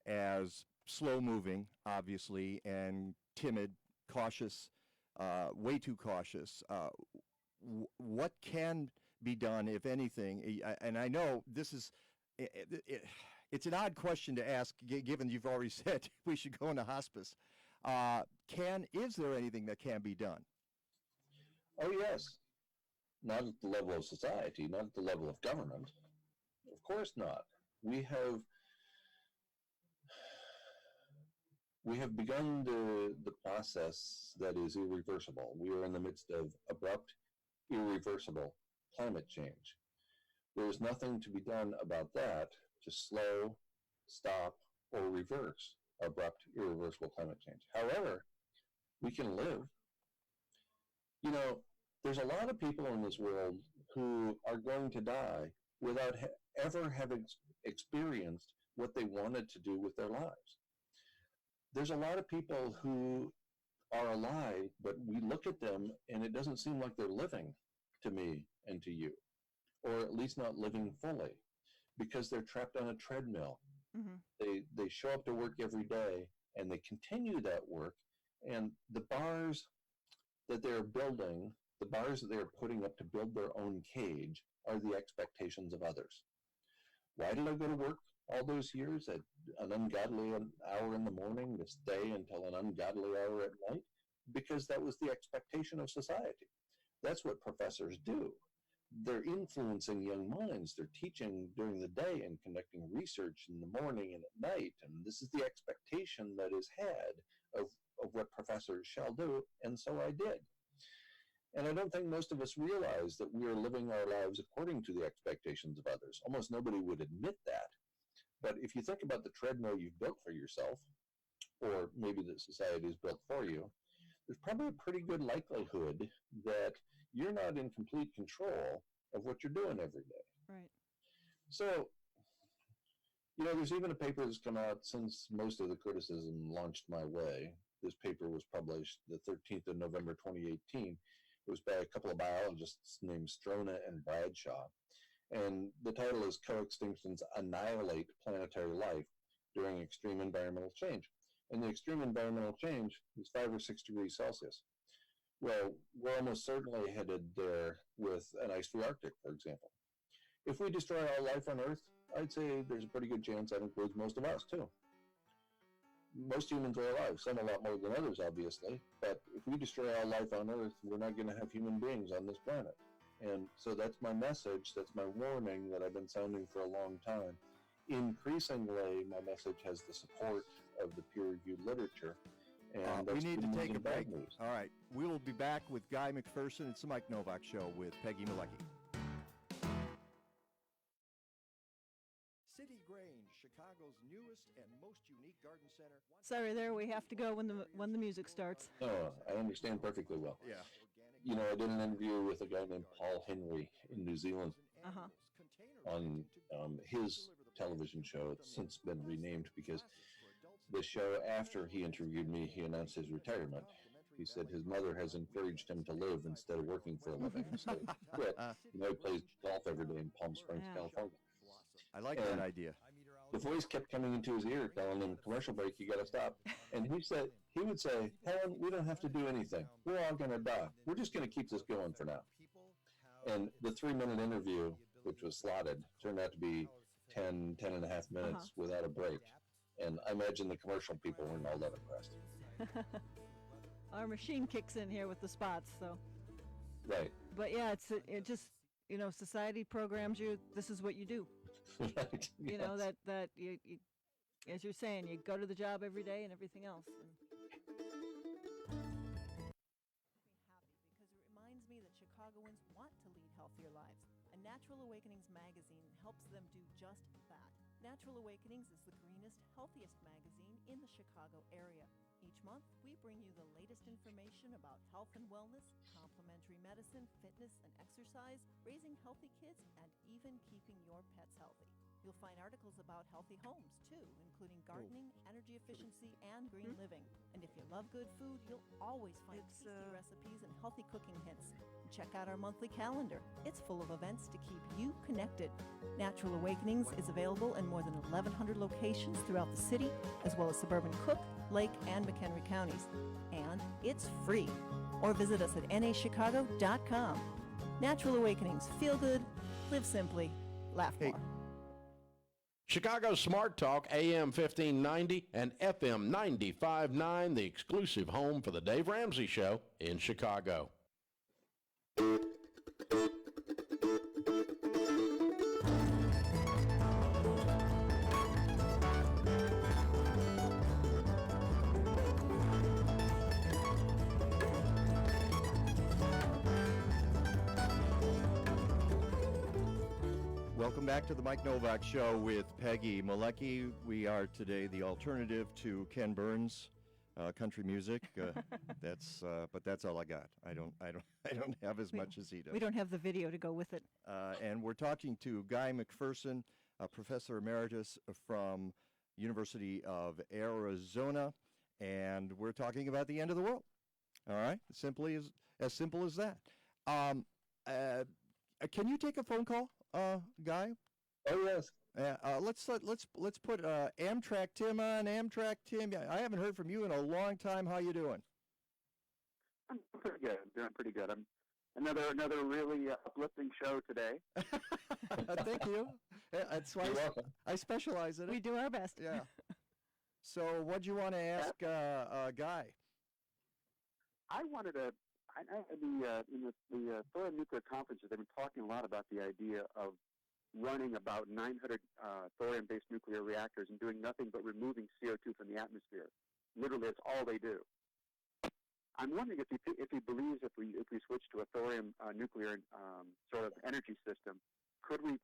as slow-moving, obviously, and timid, cautious, way too cautious. What can be done, if anything? And I know this is, it's an odd question to ask, given you've already said we should go into hospice. Is there anything that can be done? Oh, yes. Not at the level of society, not at the level of government. Of course not. We have begun the process that is irreversible. We are in the midst of abrupt, irreversible climate change. There is nothing to be done about that to slow, stop, or reverse abrupt, irreversible climate change. However, we can live. You know, there's a lot of people in this world who are going to die without ever having experienced what they wanted to do with their lives. There's a lot of people who are alive, but we look at them and it doesn't seem like they're living, to me and to you, or at least not living fully, because they're trapped on a treadmill. Mm-hmm. They show up to work every day and they continue that work, and the bars that they're building, the bars that they're putting up to build their own cage, are the expectations of others. Why did I go to work all those years at an ungodly hour in the morning to stay until an ungodly hour at night? Because that was the expectation of society. That's what professors do. They're influencing young minds. They're teaching during the day and conducting research in the morning and at night. And this is the expectation that is had of what professors shall do. And so I did. And I don't think most of us realize that we are living our lives according to the expectations of others. Almost nobody would admit that. But if you think about the treadmill you've built for yourself, or maybe that society has built for you, there's probably a pretty good likelihood that you're not in complete control of what you're doing every day. Right. So, there's even a paper that's come out since most of the criticism launched my way. This paper was published the 13th of November, 2018. It was by a couple of biologists named Strona and Bradshaw. And the title is Co-Extinctions Annihilate Planetary Life During Extreme Environmental Change. And the extreme environmental change is 5 or 6 degrees Celsius. Well, we're almost certainly headed there with an ice-free Arctic, for example. If we destroy all life on Earth, I'd say there's a pretty good chance that includes most of us, too. Most humans are alive, some a lot more than others, obviously, but if we destroy all life on Earth, we're not going to have human beings on this planet. And so that's my message, that's my warning that I've been sounding for a long time. Increasingly, my message has the support of the peer-reviewed literature. And we need to take a break. News. All right. We will be back with Guy McPherson. It's the Mike Novak Show with Peggy Malecki. City Grange, Chicago's newest and most unique garden center. Sorry, there we have to go when the music starts. Oh, I understand perfectly well. Yeah. I did an interview with a guy named Paul Henry in New Zealand on his television show. It's since been renamed because the show after he interviewed me, he announced his retirement. He said his mother has encouraged him to live instead of working for a living. So he quit. He plays golf every day in Palm Springs, California. I like that idea. The voice kept coming into his ear, telling him, "Commercial break, you got to stop." And he would say, "Helen, we don't have to do anything. We're all going to die. We're just going to keep this going for now." And the 3-minute interview, which was slotted, turned out to be 10 and a half minutes without a break. And I imagine the commercial people weren't all that impressed. Our machine kicks in here with the spots, so. Right. But yeah, it just, society programs you, this is what you do. Right. You know, that you, as you're saying, you go to the job every day and everything else. Because it reminds me that Chicagoans want to lead healthier lives. And Natural Awakenings magazine helps them do just that. Natural Awakenings is the greenest, healthiest magazine in the Chicago area. Each month, we bring you the latest information about health and wellness, complementary medicine, fitness and exercise, raising healthy kids, and even keeping your pets healthy. You'll find articles about healthy homes, too, including gardening, energy efficiency, and green living. And if you love good food, you'll always find tasty recipes and healthy cooking hints. And check out our monthly calendar. It's full of events to keep you connected. Natural Awakenings is available in more than 1,100 locations throughout the city, as well as suburban Cook, Lake, and McHenry counties. And it's free. Or visit us at nachicago.com. Natural Awakenings. Feel good, live simply, laugh more. Chicago Smart Talk, AM 1590 and FM 95.9, the exclusive home for the Dave Ramsey Show in Chicago. Welcome back to the Mike Novak Show with Peggy Malecki. We are today the alternative to Ken Burns' country music. But that's all I got. I don't have as much as he does. We don't have the video to go with it. And we're talking to Guy McPherson, a professor emeritus from University of Arizona, and we're talking about the end of the world. All right, as simple as that. Can you take a phone call? Guy? Oh, yes. Let's put Amtrak Tim on. Amtrak Tim, I haven't heard from you in a long time. How you doing? I'm pretty good. I'm doing pretty good. I'm another really uplifting show today. Thank you. That's why I specialize in it. We do our best. Yeah. So, what do you want to ask Guy? I wanted to. In the thorium nuclear conferences, they've been talking a lot about the idea of running about 900 thorium-based nuclear reactors and doing nothing but removing CO2 from the atmosphere. Literally, that's all they do. I'm wondering if he believes if we switch to a thorium nuclear sort of energy system, could we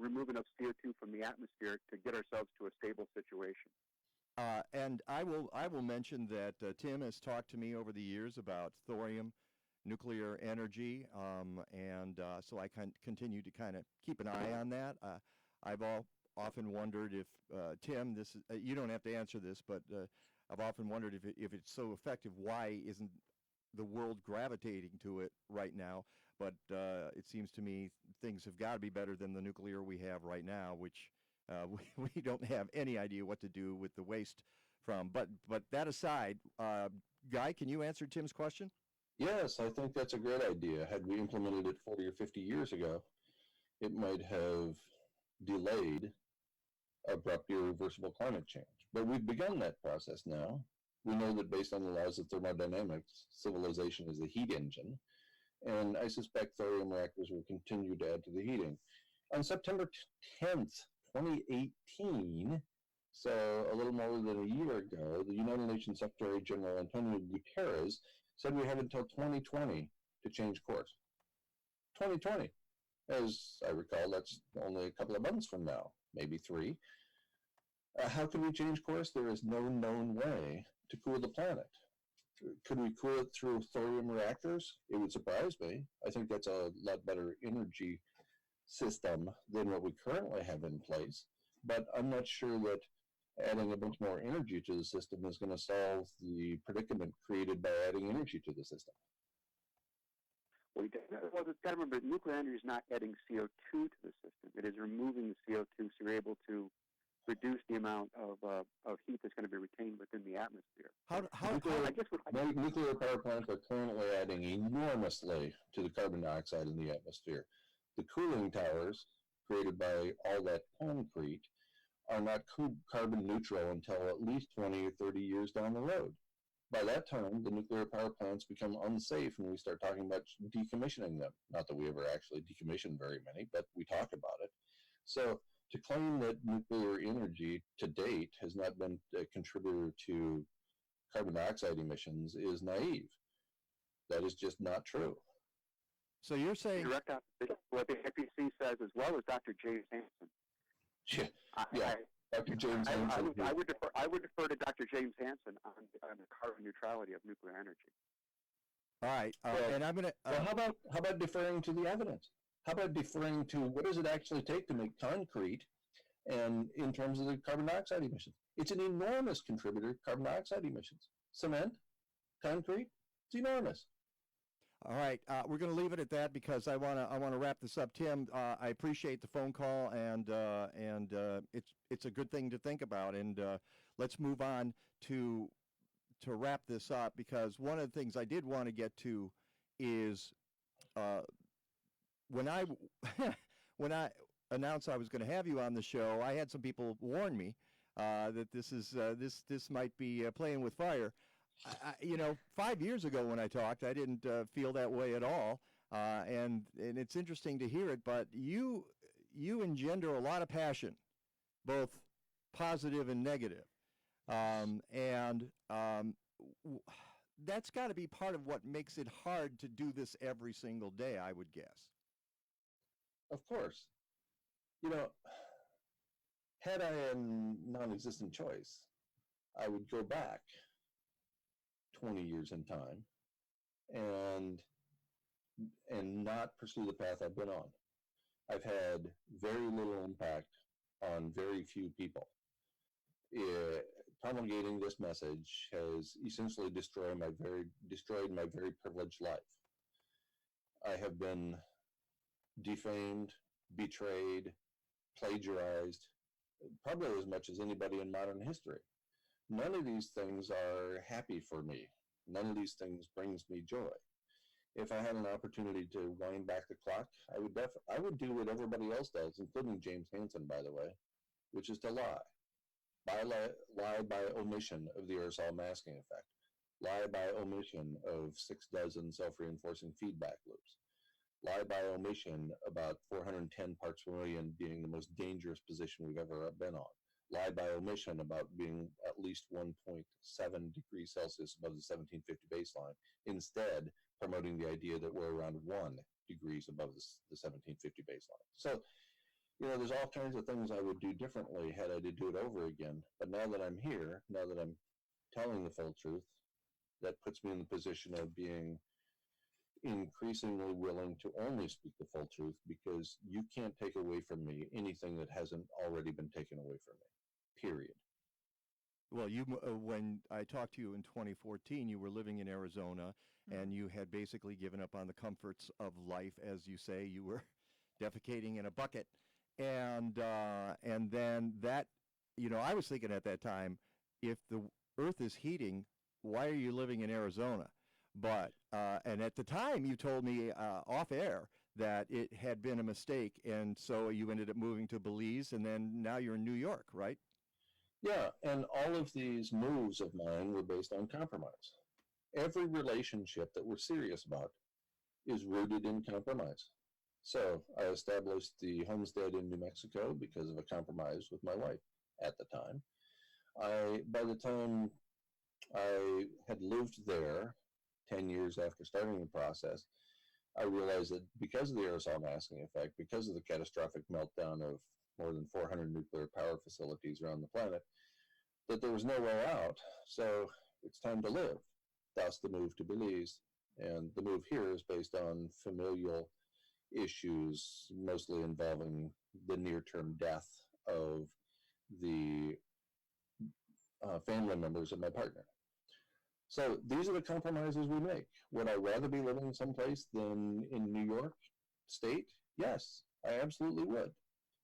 remove enough CO2 from the atmosphere to get ourselves to a stable situation? And I will mention that Tim has talked to me over the years about thorium, nuclear energy, and so I continue to kind of keep an eye on that. I've often wondered if Tim, this is, you don't have to answer this, but I've often wondered if it's so effective, why isn't the world gravitating to it right now? But it seems to me things have got to be better than the nuclear we have right now, which we don't have any idea what to do with the waste from. But that aside, Guy, can you answer Tim's question? Yes, I think that's a great idea. Had we implemented it 40 or 50 years ago, it might have delayed abrupt irreversible climate change. But we've begun that process now. We know that based on the laws of thermodynamics, civilization is the heat engine, and I suspect thorium reactors will continue to add to the heating. On September 10th, 2018, so a little more than a year ago, the United Nations Secretary General Antonio Guterres said we have until 2020 to change course. 2020. As I recall, that's only a couple of months from now, maybe 3. How can we change course? There is no known way to cool the planet. Could we cool it through thorium reactors? It would surprise me. I think that's a lot better energy system than what we currently have in place. But I'm not sure that adding a bunch more energy to the system is going to solve the predicament created by adding energy to the system. Well, you've got to remember, nuclear energy is not adding CO2 to the system. It is removing the CO2, so you're able to reduce the amount of heat that's going to be retained within the atmosphere. Nuclear power plants are currently adding enormously to the carbon dioxide in the atmosphere. The cooling towers created by all that concrete are not carbon neutral until at least 20 or 30 years down the road. By that time, the nuclear power plants become unsafe and we start talking about decommissioning them. Not that we ever actually decommission very many, but we talk about it. So to claim that nuclear energy to date has not been a contributor to carbon dioxide emissions is naive. That is just not true. So you're saying... Direct opposition to what the IPCC says, as well as Dr. James Hansen. Yeah. Dr. James Hansen. I would defer to Dr. James Hansen on the carbon neutrality of nuclear energy. All right, and I'm going to... Well, how about deferring to the evidence? How about deferring to what does it actually take to make concrete, and in terms of the carbon dioxide emissions? It's an enormous contributor to carbon dioxide emissions. Cement, concrete, it's enormous. All right, we're going to leave it at that because I want to wrap this up. Tim, I appreciate the phone call, and it's a good thing to think about. And let's move on to wrap this up, because one of the things I did want to get to is when I announced I was going to have you on the show, I had some people warn me that this might be playing with fire. 5 years ago when I talked, I didn't feel that way at all, and it's interesting to hear it. But you engender a lot of passion, both positive and negative, and that's got to be part of what makes it hard to do this every single day, I would guess. Of course. Had I a non-existent choice, I would go back 20 years in time and not pursue the path I've been on. I've had very little impact on very few people. Promulgating this message has essentially destroyed my very privileged life. I have been defamed, betrayed, plagiarized, probably as much as anybody in modern history. None of these things are happy for me. None of these things brings me joy. If I had an opportunity to wind back the clock, I would do what everybody else does, including James Hansen, by the way, which is to lie. Lie by omission of the aerosol masking effect. Lie by omission of 6 dozen self-reinforcing feedback loops. Lie by omission about 410 parts per million being the most dangerous position we've ever been on. Lie by omission about being at least 1.7 degrees Celsius above the 1750 baseline, instead promoting the idea that we're around 1 degrees above the 1750 baseline. So, You know, there's all kinds of things I would do differently had I to do it over again. But now that I'm here, now that I'm telling the full truth, that puts me in the position of being increasingly willing to only speak the full truth, because you can't take away from me anything that hasn't already been taken away from me, period. Well, when I talked to you in 2014, you were living in Arizona, and you had basically given up on the comforts of life, as you say. You were defecating in a bucket, and then that, I was thinking at that time, if the Earth is heating, why are you living in Arizona? But and at the time, you told me off air that it had been a mistake, and so you ended up moving to Belize, and then now you're in New York, right? Yeah, and all of these moves of mine were based on compromise. Every relationship that we're serious about is rooted in compromise. So I established the homestead in New Mexico because of a compromise with my wife at the time. By the time I had lived there 10 years after starting the process, I realized that because of the aerosol masking effect, because of the catastrophic meltdown of more than 400 nuclear power facilities around the planet, that there was no way out. So it's time to live. Thus the move to Belize. And the move here is based on familial issues, mostly involving the near-term death of the family members of my partner. So these are the compromises we make. Would I rather be living someplace than in New York State? Yes, I absolutely would.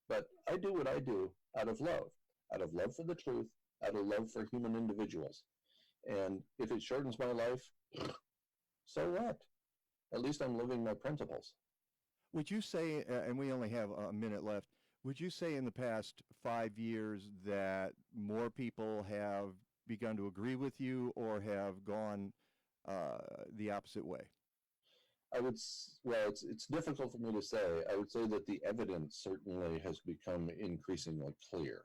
But I do what I do out of love for the truth, out of love for human individuals. And if it shortens my life, so what? At least I'm living my principles. Would you say, and we only have a minute left, would you say in the past 5 years that more people have begun to agree with you or have gone the opposite way? Well, it's difficult for me to say. I would say that the evidence certainly has become increasingly clear.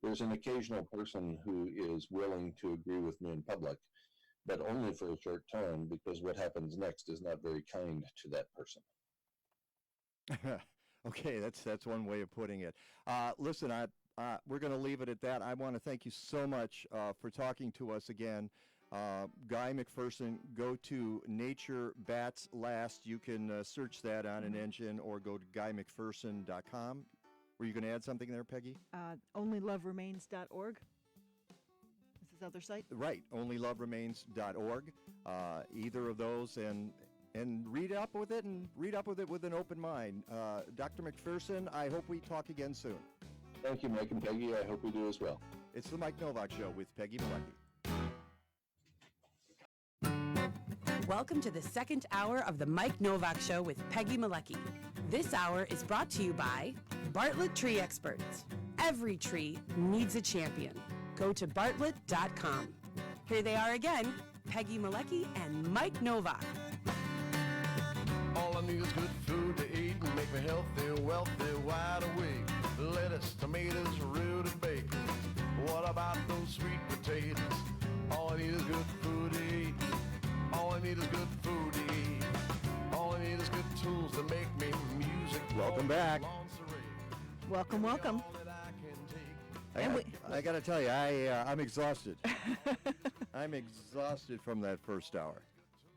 There's an occasional person who is willing to agree with me in public, but only for a short time, because what happens next is not very kind to that person. Okay, that's one way of putting it. Listen, we're going to leave it at that. I want to thank you so much for talking to us again. Guy McPherson, go to Nature Bats Last. You can search that on an engine or go to guymcpherson.com. Were you going to add something there, Peggy? OnlyLoveRemains.org is his other site. Right, OnlyLoveRemains.org. Either of those, and read up with it, with an open mind. Dr. McPherson, I hope we talk again soon. Thank you, Mike and Peggy. I hope we do as well. It's the Mike Novak Show with Peggy Malecki. Welcome to the second hour of the Mike Novak Show with Peggy Malecki. This hour is brought to you by Bartlett Tree Experts. Every tree needs a champion. Go to bartlett.com. Here they are again, Peggy Malecki and Mike Novak. All I need is good food to eat and make me healthy, wealthy, wide awake. Lettuce, tomatoes, root and bacon. What about those sweet potatoes? All I need is good food to eat. All I need is good food to eat. All I need is good tools to make me music. Welcome back. Welcome. I got to tell you, I'm exhausted. I'm exhausted from that first hour.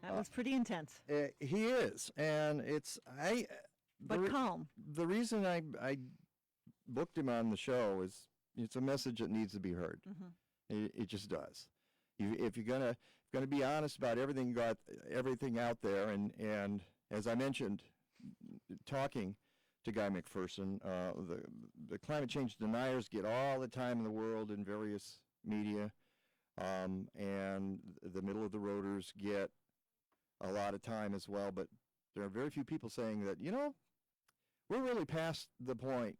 That was pretty intense. He is, and but calm. The reason I booked him on the show is it's a message that needs to be heard. Mm-hmm. It just does. If you're gonna be honest about everything out there, and as I mentioned, talking to Guy McPherson, the climate change deniers get all the time in the world in various media, and the middle of the roaders get a lot of time as well, but there are very few people saying that, we're really past the point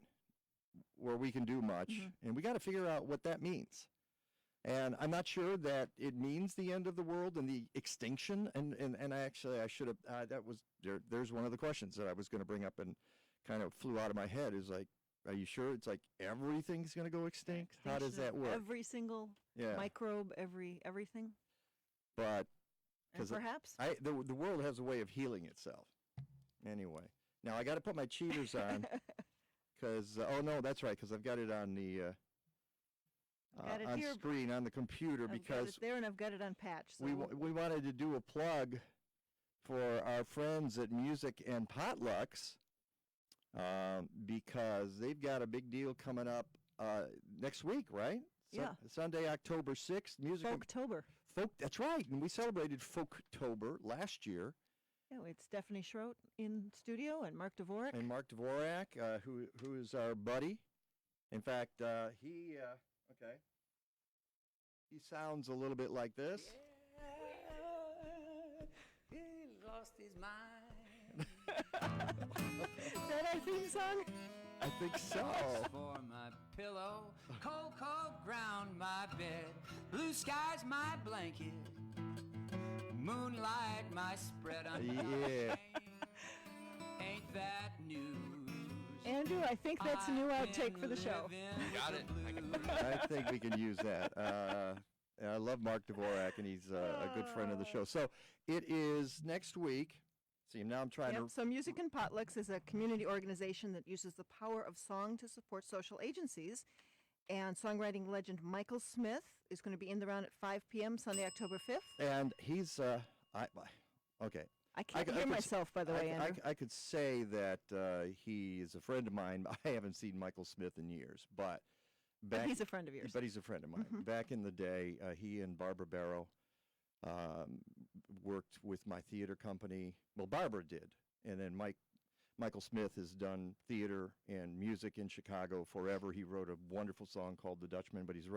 where we can do much, and we got to figure out what that means. And I'm not sure that it means the end of the world and the extinction, and actually I should have, there's one of the questions that I was going to bring up and kind of flew out of my head, is like, are you sure it's like everything's going to go extinct? How does that work? Every single microbe, everything? But and perhaps the world has a way of healing itself. Anyway, now I got to put my cheaters on. because oh no, that's right, because I've got it on the Got it on here. screen on the computer I've got because it there, and I've got it on patch. So we wanted to do a plug for our friends at Music and Potlucks because they've got a big deal coming up next week, right? Yeah. Sunday, October 6th. Folktober. That's right, and we celebrated Folktober last year. Yeah, it's Stephanie Schroet in studio and Mark Dvorak. And Mark Dvorak, who is our buddy. In fact, he sounds a little bit like this. He lost his mind. Is that our theme song? I think so. For my pillow, cold, cold ground my bed, blue skies my blanket, moonlight my spread on my Yeah. Ain't that news? Andrew, I think that's a new outtake for the show. Got it. I think we can use that. I love Mark Dvorak, and he's a good friend of the show. So it is next week. See, now I'm trying to... So Music and Potlucks is a community organization that uses the power of song to support social agencies. And songwriting legend Michael Smith is going to be in the round at 5 p.m. Sunday, October 5th. And he's... okay. I can't hear myself, by the way, Andrew. I could say that he is a friend of mine. I haven't seen Michael Smith in years, but he's a friend of yours. But he's a friend of mine. Back in the day, he and Barbara Barrow worked with my theater company. Well, Barbara did, and then Michael Smith has done theater and music in Chicago forever. He wrote a wonderful song called "The Dutchman," but he's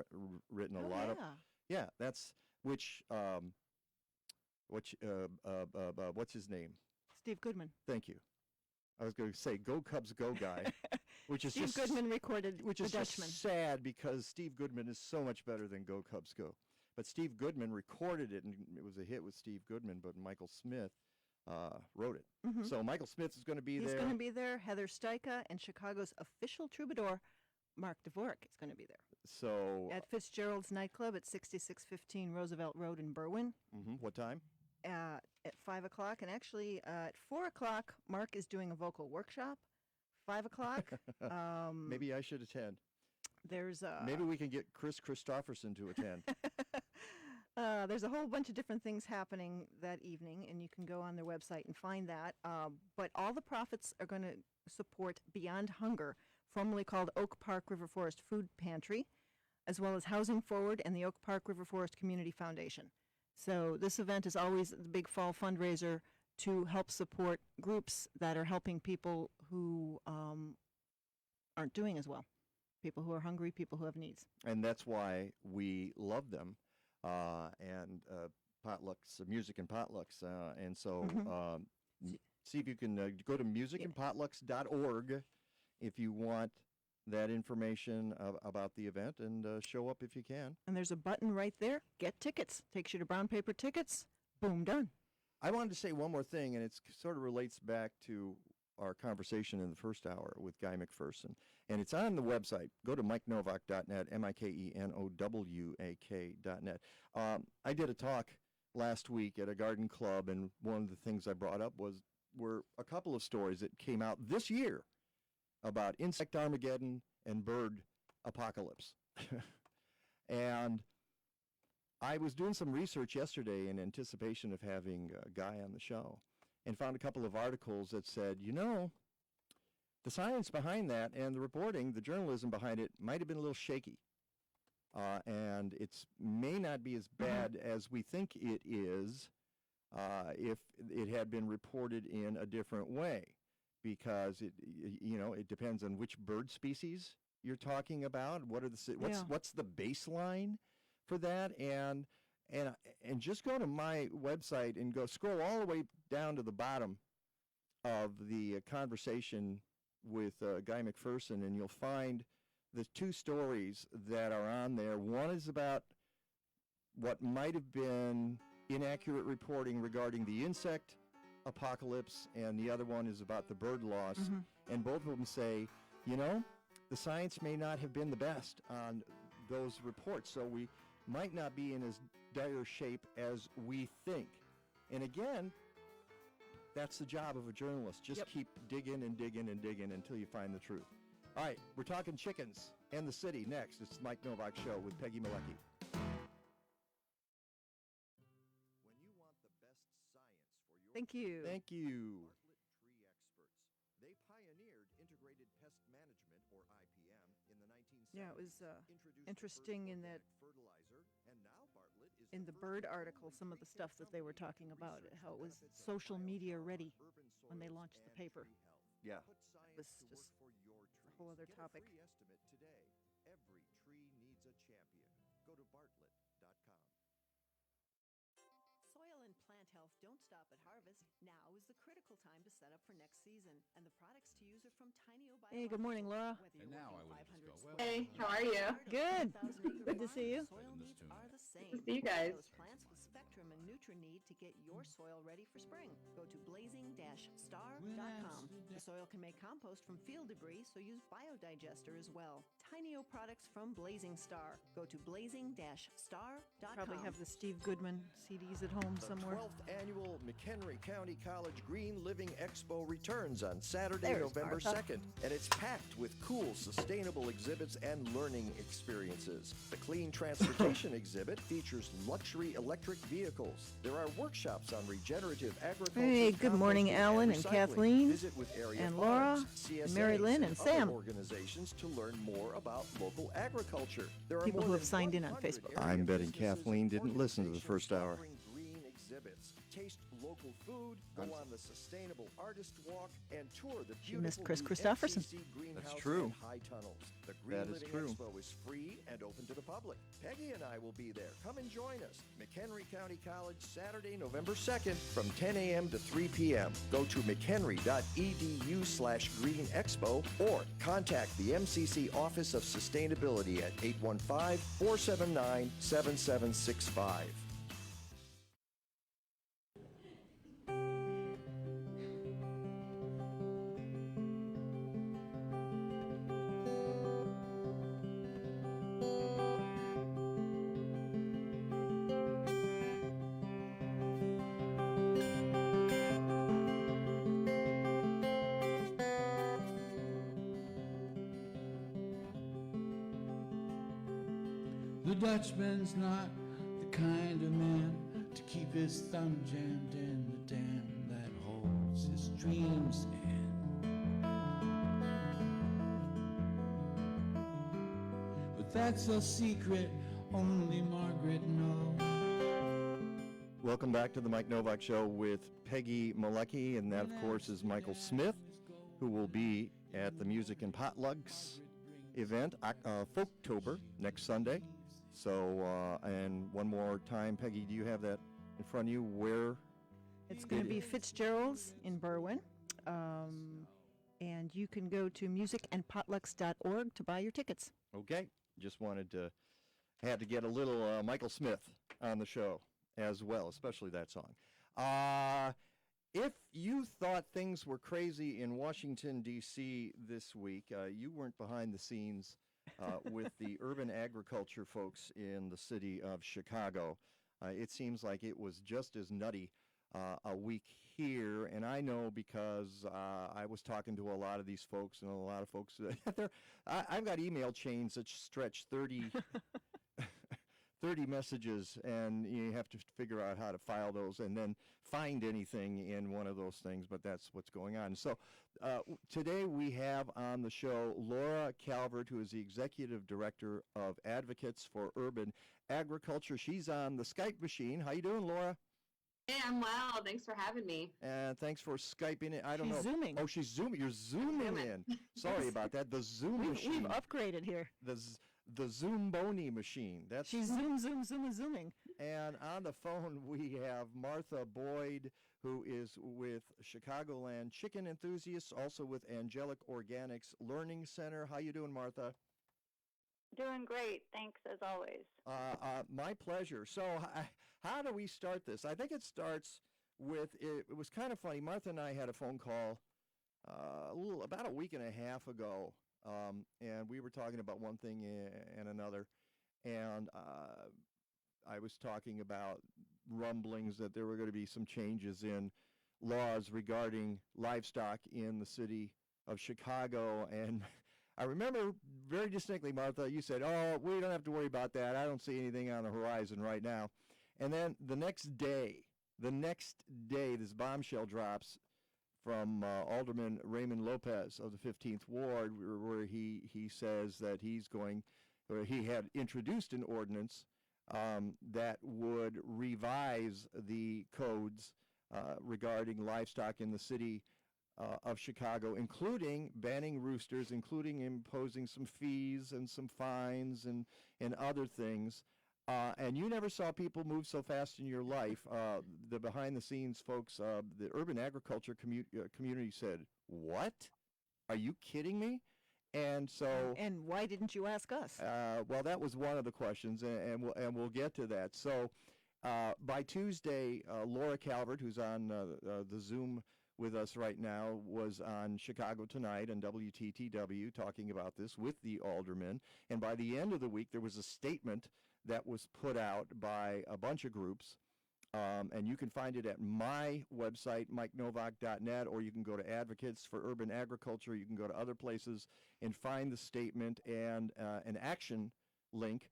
written a lot of that's what's his name? Steve Goodman. Thank you. I was going to say "Go Cubs, Go" guy, which is Steve Goodman recorded which The is Dutchman. just sad because Steve Goodman is so much better than "Go Cubs, Go." But Steve Goodman recorded it, and it was a hit with Steve Goodman. But Michael Smith wrote it. So Michael Smith is going to be there. He's going to be there. Heather Steica and Chicago's official troubadour, Mark Dvorak, is going to be there. So at Fitzgerald's nightclub at 6615 Roosevelt Road in Berwyn. What time? At 5 o'clock, and actually at 4 o'clock, Mark is doing a vocal workshop. 5 o'clock. Maybe I should attend. There's maybe we can get Chris Christopherson to attend. There's a whole bunch of different things happening that evening, and you can go on their website and find that. But all the profits are going to support Beyond Hunger, formerly called Oak Park River Forest Food Pantry, as well as Housing Forward and the Oak Park River Forest Community Foundation. So this event is always the big fall fundraiser to help support groups that are helping people who aren't doing as well, people who are hungry, people who have needs. And that's why we love them. And Potlucks, Music and Potlucks. And so see if you can go to musicandpotlucks.org if you want that information about the event, and show up if you can. And there's a button right there, Get Tickets. Takes you to brown paper tickets. Boom, done. I wanted to say one more thing, and it sort of relates back to our conversation in the first hour with Guy McPherson. And it's on the website. Go to MikeNowak.net, MikeNowak.net. I did a talk last week at a garden club, and one of the things I brought up were a couple of stories that came out this year about insect Armageddon and bird apocalypse. And I was doing some research yesterday in anticipation of having Guy on the show, and found a couple of articles that said, the science behind that and the reporting, the journalism behind it, might have been a little shaky. And it may not be as bad as we think it is if it had been reported in a different way. Because it depends on which bird species you're talking about. What's the baseline for that? And just go to my website and scroll all the way down to the bottom of the conversation with Guy McPherson, and you'll find the two stories that are on there. One is about what might have been inaccurate reporting regarding the insect apocalypse, and the other one is about the bird loss. And both of them say, the science may not have been the best on those reports, so we might not be in as dire shape as we think. And again, that's the job of a journalist. Just keep digging and digging and digging until you find the truth. All right, we're talking chickens and the city next. It's the Mike Novak Show with Peggy Malecki. When you want the best science for your Thank you. Thank you. Bartlett Tree Experts. They pioneered integrated pest management, or IPM, in the 1970s. Yeah, it was introduced interesting the in first that organic fertilizer, and now Bartlett is in the first bird and article, only some of the tree stuff care that they were company talking to about, research how it the was benefits of social media biochar ready on urban when they soils launched the and paper. tree health. Yeah. Put science was to just work for your trees. a whole other Get topic. a free estimate today. Every tree needs a champion. Go to bartlett.com. Soil and plant health don't stop at harvest. Now is the critical time to set up for next season, and the products to use are from Tiny O Hey, good morning, Laura. Whether And you're now I working would've just 500 go, well, square Hey, feet how are you? or a Good. 1,000-acre Good to farm, see you. Soil Better than this needs tune. are the same. to see you guys. Those plants with spectrum and nutrient to get your soil ready for spring. Go to blazing-star.com. The soil can make compost from field debris, so use biodigester as well. Tiny O products from Blazing Star. Go to blazing-star.com. Probably have the Steve Goodman CDs at home The somewhere. 12th annual McHenry County College Green Living Expo returns on Saturday, There's November Martha. 2nd, and it's packed with cool, sustainable exhibits and learning experiences. The Clean Transportation exhibit features luxury electric vehicles. There are workshops on regenerative agriculture. Hey, good morning, composting, Alan and recycling. Kathleen, Visit with area and Laura, farms, and CSAs, Mary Lynn, and other Sam. organizations to learn more about local agriculture. There are People more who than have signed in on 100 Facebook. area I'm betting businesses Kathleen and didn't listen to the first hour. offering green exhibits. Taste local food, go on the Sustainable Artist Walk, and tour the She missed beautiful Chris new Christopherson. MCC greenhouse true. and high tunnels. The Green That is Living true. Expo is free and open to the public. Peggy and I will be there. Come and join us. McHenry County College, Saturday, November 2nd from 10 a.m. to 3 p.m. Go to mchenry.edu/Green Expo or contact the MCC Office of Sustainability at 815-479-7765. The Dutchman's not the kind of man to keep his thumb jammed in the dam that holds his dreams in. But that's a secret only Margaret knows. Welcome back to the Mike Novak Show with Peggy Malecki, and that, of course, is Michael Smith, who will be at the Music and Potlucks event, Folktober, next Sunday. So, and one more time, Peggy, do you have that in front of you? Where? It's going to be Fitzgerald's in Berwyn. And you can go to musicandpotlucks.org to buy your tickets. Okay. Just had to get a little Michael Smith on the show as well, especially that song. If you thought things were crazy in Washington, D.C. this week, you weren't behind the scenes with the urban agriculture folks in the city of Chicago. It seems like it was just as nutty a week here, and I know because I was talking to a lot of these folks, and a lot of folks, I've got email chains that stretch 30 messages, and you have to figure out how to file those and then find anything in one of those things, but that's what's going on. So today we have on the show Laura Calvert, who is the Executive Director of Advocates for Urban Agriculture. She's on the Skype machine. How you doing, Laura? Hey, I'm well. Thanks for having me. And thanks for Skyping in. I don't know. She's zooming. Oh, she's zooming. You're zooming in. Sorry about that. The Zoom machine. We've upgraded here. The Zoomboni machine. She's zooming. And on the phone we have Martha Boyd, who is with Chicagoland Chicken Enthusiasts, also with Angelic Organics Learning Center. How you doing, Martha? Doing great. Thanks, as always. My pleasure. So how do we start this? I think it starts with, it was kind of funny. Martha and I had a phone call about a week and a half ago, and we were talking about one thing and another, and I was talking about rumblings that there were going to be some changes in laws regarding livestock in the city of Chicago, and I remember very distinctly, Martha, you said, "Oh, we don't have to worry about that. I don't see anything on the horizon right now." And then the next day, this bombshell drops from Alderman Raymond Lopez of the 15th Ward, where he says that he had introduced an ordinance that would revise the codes regarding livestock in the city of Chicago, including banning roosters, including imposing some fees and some fines and other things. And you never saw people move so fast in your life. The behind-the-scenes folks, the urban agriculture community said, "What? Are you kidding me?" And so, and why didn't you ask us? Well, that was one of the questions, and we'll get to that. So, by Tuesday, Laura Calvert, who's on the Zoom with us right now, was on Chicago Tonight on WTTW talking about this with the aldermen. And by the end of the week, there was a statement that was put out by a bunch of groups, and you can find it at my website, MikeNovak.net, or you can go to Advocates for Urban Agriculture. You can go to other places and find the statement and an action link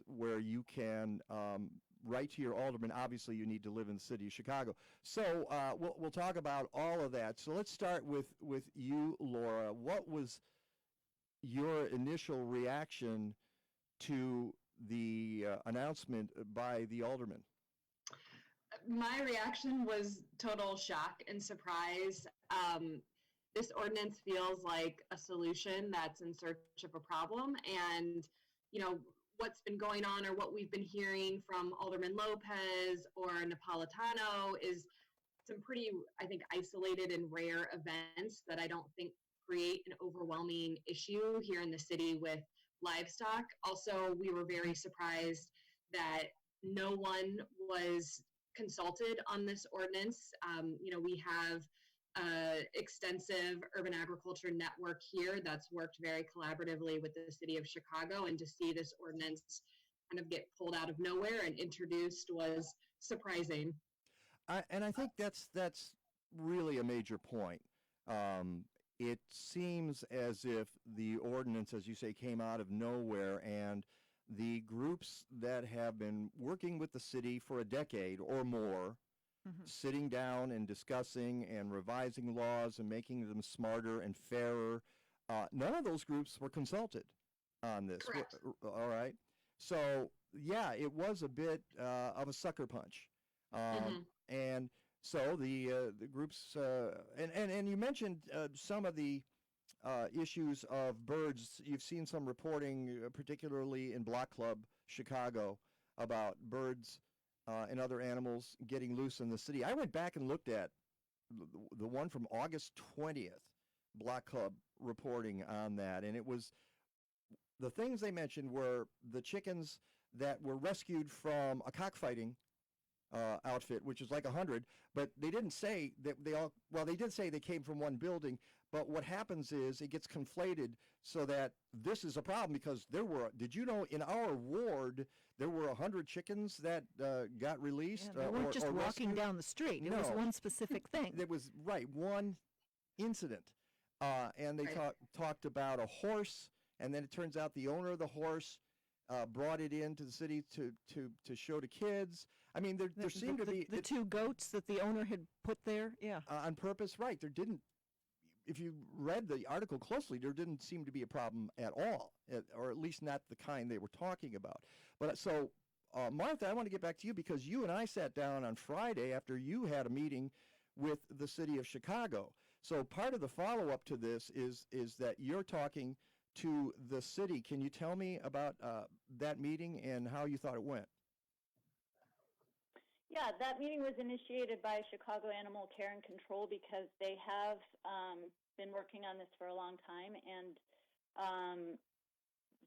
where you can write to your alderman. Obviously, you need to live in the city of Chicago. So we'll talk about all of that. So let's start with you, Laura. What was your initial reaction to the announcement by the alderman? My reaction was total shock and surprise. This ordinance feels like a solution that's in search of a problem. And, what's been going on or what we've been hearing from Alderman Lopez or Napolitano is some pretty, I think, isolated and rare events that I don't think create an overwhelming issue here in the city with livestock. Also, we were very surprised that no one was consulted on this ordinance. We have extensive urban agriculture network here that's worked very collaboratively with the city of Chicago, and to see this ordinance kind of get pulled out of nowhere and introduced was surprising. And I think that's really a major point. It seems as if the ordinance, as you say, came out of nowhere, and the groups that have been working with the city for a decade or more, sitting down and discussing and revising laws and making them smarter and fairer, none of those groups were consulted on this. Correct. All right. So, yeah, it was a bit of a sucker punch. And so the groups, and you mentioned some of the issues of birds. You've seen some reporting, particularly in Block Club Chicago, about birds and other animals getting loose in the city. I went back and looked at the one from August 20th, Block Club reporting on that, and it was, the things they mentioned were the chickens that were rescued from a cockfighting outfit, which is like 100, but they didn't say that they did say they came from one building, but what happens is it gets conflated so that this is a problem, because did you know in our ward there were 100 chickens that got released? Yeah, they weren't just walking rescued down the street. It was one specific thing. It was, one incident. And they talked about a horse, and then it turns out the owner of the horse brought it into the city to show to kids. I mean, there seemed to be... The two goats that the owner had put there, yeah. On purpose, right. There didn't... If you read the article closely, there didn't seem to be a problem at all, or at least not the kind they were talking about. But so, Martha, I want to get back to you, because you and I sat down on Friday after you had a meeting with the city of Chicago. So part of the follow-up to this is that you're talking to the city. Can you tell me about that meeting and how you thought it went? Yeah, that meeting was initiated by Chicago Animal Care and Control, because they have been working on this for a long time. And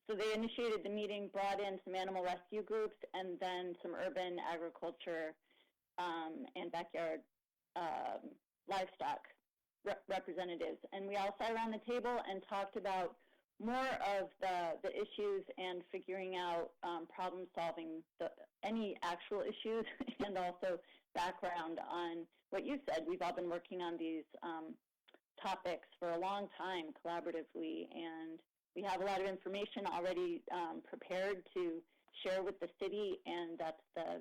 so they initiated the meeting, brought in some animal rescue groups, and then some urban agriculture and backyard livestock representatives. And we all sat around the table and talked about more of the issues and figuring out problem solving, any actual issues, and also background on what you said. We've all been working on these topics for a long time collaboratively, and we have a lot of information already prepared to share with the city, and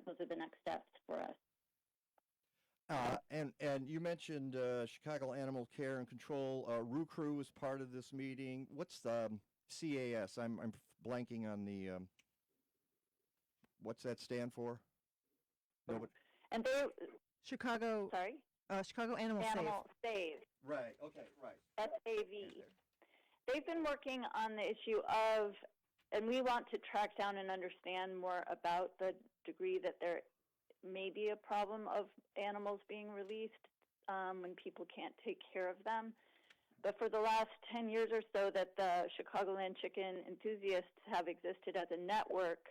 those are the next steps for us. And you mentioned Chicago Animal Care and Control. Roo Crew was part of this meeting. What's the CAS? I'm blanking on the. What's that stand for? Nobody. And they Chicago. Sorry. Chicago Animal Save. Right. Okay. Right. SAV. They've been working on the issue of, and we want to track down and understand more about the degree that there may be a problem of animals being released when people can't take care of them. But for the last 10 years or so that the Chicagoland chicken enthusiasts have existed as a network,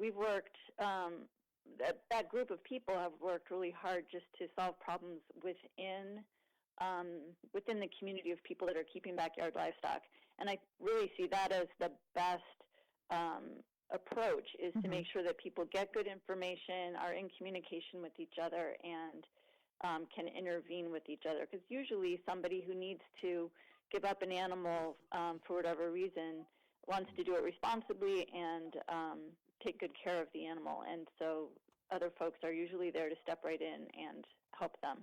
we've worked, that group of people have worked really hard just to solve problems within the community of people that are keeping backyard livestock. And I really see that as the best approach, is to make sure that people get good information, are in communication with each other, and can intervene with each other. Because usually somebody who needs to give up an animal for whatever reason wants to do it responsibly and take good care of the animal. And so other folks are usually there to step right in and help them.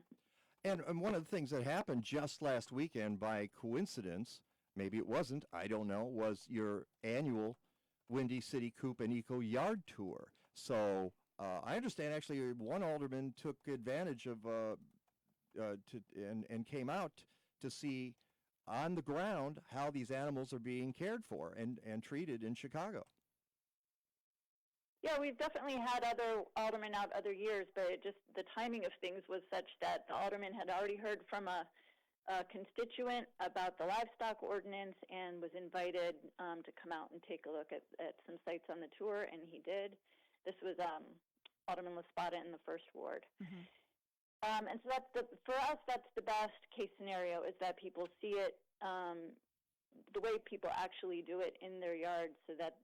And one of the things that happened just last weekend by coincidence, maybe it wasn't, I don't know, was your annual Windy City Coop and Eco Yard Tour. So I understand actually one alderman took advantage of and came out to see on the ground how these animals are being cared for and treated in Chicago. Yeah, we've definitely had other aldermen out other years, but the timing of things was such that the alderman had already heard from a constituent about the livestock ordinance and was invited to come out and take a look at some sites on the tour, and he did. This was Alderman LaSpada in the first ward. And so for us, that's the best case scenario, is that people see it the way people actually do it in their yards, so that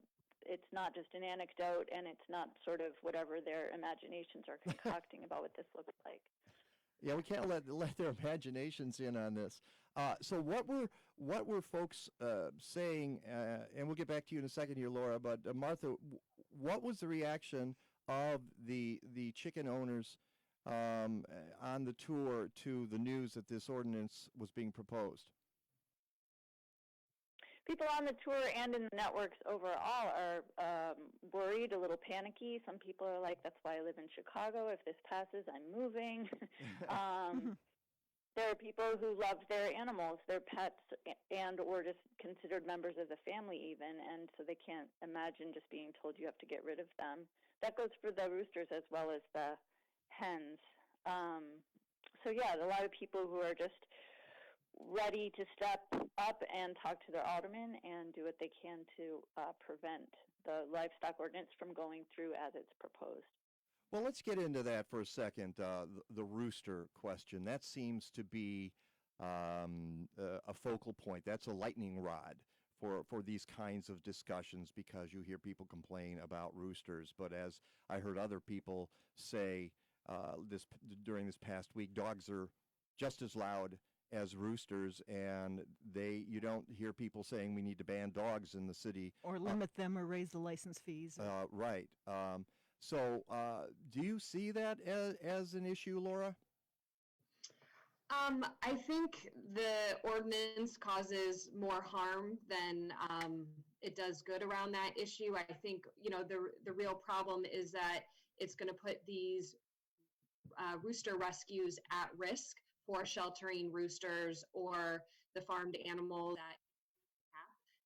it's not just an anecdote and it's not sort of whatever their imaginations are concocting about what this looks like. Yeah, we can't let their imaginations in on this. So what were folks saying? And we'll get back to you in a second here, Laura. But Martha, what was the reaction of the chicken owners on the tour to the news that this ordinance was being proposed? People on the tour and in the networks overall are worried, a little panicky. Some people are like, that's why I live in Chicago. If this passes, I'm moving. There are people who love their animals, their pets, and or just considered members of the family even, and so they can't imagine just being told you have to get rid of them. That goes for the roosters as well as the hens. So yeah, a lot of people who are just ready to step up and talk to their alderman and do what they can to prevent the livestock ordinance from going through as it's proposed. Well, let's get into that for a second, the rooster question. That seems to be a focal point. That's a lightning rod for these kinds of discussions, because you hear people complain about roosters. But as I heard other people say during this past week, dogs are just as loud as roosters, and you don't hear people saying we need to ban dogs in the city. Or limit them or raise the license fees. Right. So do you see that as an issue, Laura? I think the ordinance causes more harm than it does good around that issue. I think, the real problem is that it's going to put these rooster rescues at risk for sheltering roosters or the farmed animals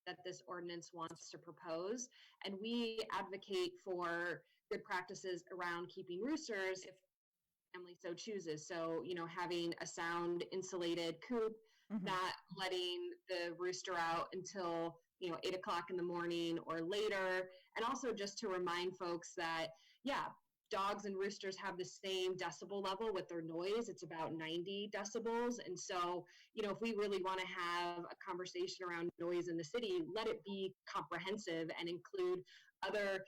that this ordinance wants to propose. And we advocate for good practices around keeping roosters if family so chooses. So, having a sound insulated coop, not letting the rooster out until, 8 o'clock in the morning or later. And also just to remind folks that, dogs and roosters have the same decibel level with their noise. It's about 90 decibels. And so, if we really want to have a conversation around noise in the city, let it be comprehensive and include other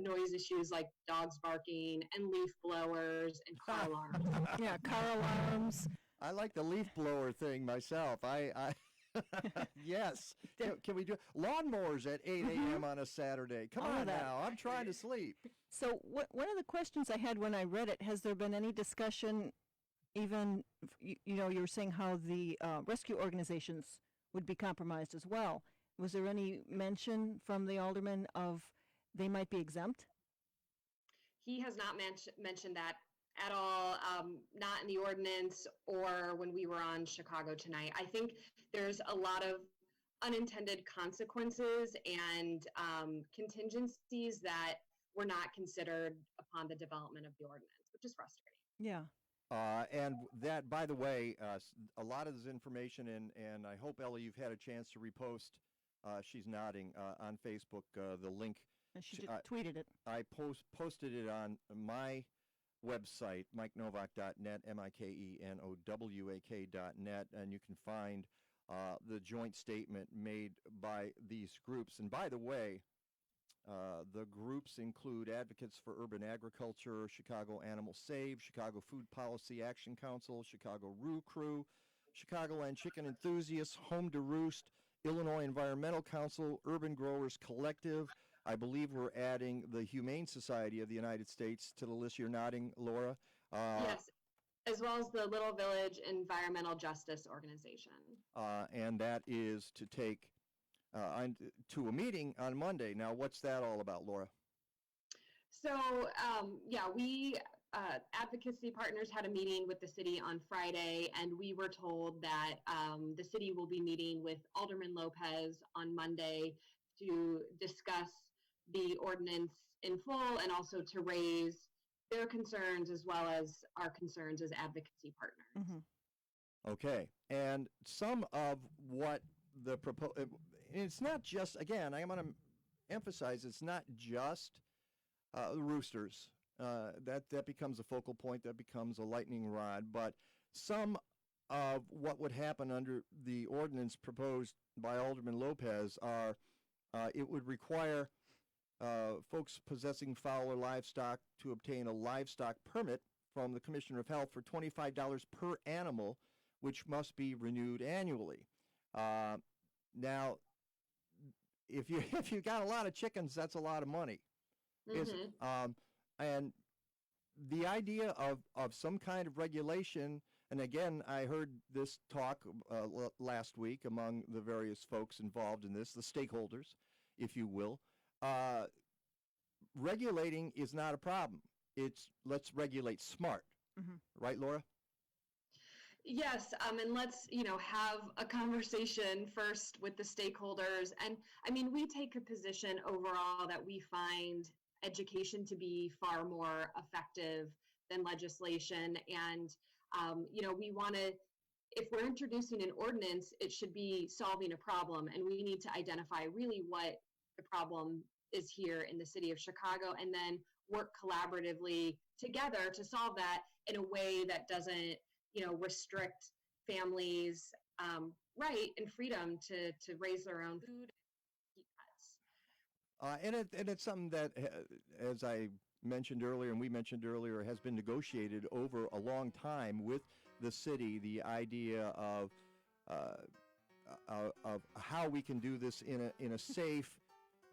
noise issues like dogs barking and leaf blowers and car alarms. Yeah, car alarms. I like the leaf blower thing myself. Yes. Can we do lawnmowers at 8 a.m. on a Saturday? Come All of on that. now. I'm trying to sleep. So one of the questions I had when I read it, has there been any discussion, even, you know, you were saying how the rescue organizations would be compromised as well. Was there any mention from the alderman of they might be exempt? He has not mentioned that at all, not in the ordinance or when we were on Chicago Tonight. I think there's a lot of unintended consequences and contingencies that were not considered upon the development of the ordinance, which is frustrating. Yeah. And that, by the way, a lot of this information, and I hope, Ellie, you've had a chance to repost, she's nodding, on Facebook, the link. And she just tweeted it. I posted it on my website, mikenovak.net, MIKENOWAK.net, and you can find the joint statement made by these groups. And by the way, the groups include Advocates for Urban Agriculture, Chicago Animal Save, Chicago Food Policy Action Council, Chicago Roo Crew, Chicagoland Chicken Enthusiasts, Home to Roost, Illinois Environmental Council, Urban Growers Collective. I believe we're adding the Humane Society of the United States to the list. You're nodding, Laura. Yes, as well as the Little Village Environmental Justice Organization. And that is to take to a meeting on Monday. Now, what's that all about, Laura? So, yeah, we advocacy partners had a meeting with the city on Friday, and we were told that the city will be meeting with Alderman Lopez on Monday to discuss the ordinance in full and also to raise their concerns as well as our concerns as advocacy partners. Mm-hmm. Okay, and some of what the it's not just, again, I'm going to emphasize, it's not just the roosters. That becomes a focal point, that becomes a lightning rod, but some of what would happen under the ordinance proposed by Alderman Lopez are it would require folks possessing fowl or livestock to obtain a livestock permit from the Commissioner of Health for $25 per animal, which must be renewed annually. Now, if you got a lot of chickens, that's a lot of money. Mm-hmm. And the idea of some kind of regulation, and again, I heard this talk last week among the various folks involved in this, the stakeholders, if you will. Regulating is not a problem. It's let's regulate smart. Mm-hmm. Right, Laura? Yes, and let's, have a conversation first with the stakeholders. And I mean, we take a position overall that we find education to be far more effective than legislation. And, we want to, if we're introducing an ordinance, it should be solving a problem. And we need to identify really what the problem is here in the city of Chicago and then work collaboratively together to solve that in a way that doesn't restrict families' right and freedom to raise their own food and keep pets. And it's something that, as I mentioned earlier and we mentioned earlier, has been negotiated over a long time with the city. The idea of how we can do this in a safe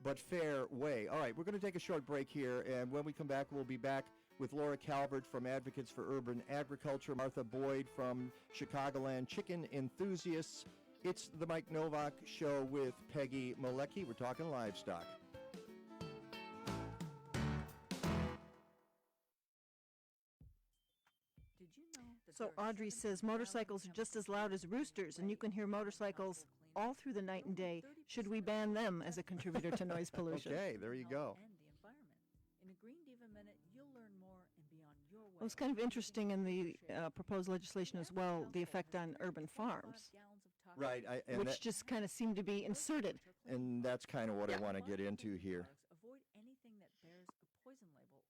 but fair way. All right, we're going to take a short break here, and when we come back, we'll be back with Laura Calvert from Advocates for Urban Agriculture, Martha Boyd from Chicagoland Chicken Enthusiasts. It's the Mike Novak Show with Peggy Malecki. We're talking livestock. So Audrey says motorcycles are just as loud as roosters, and you can hear motorcycles all through the night and day. Should we ban them as a contributor to noise pollution? Okay, there you go. Well, it's kind of interesting in the proposed legislation as well, the effect on urban farms. Right. Which just kind of seem to be inserted. And that's kind of what I want to get into here. Avoid anything that bears a poison label,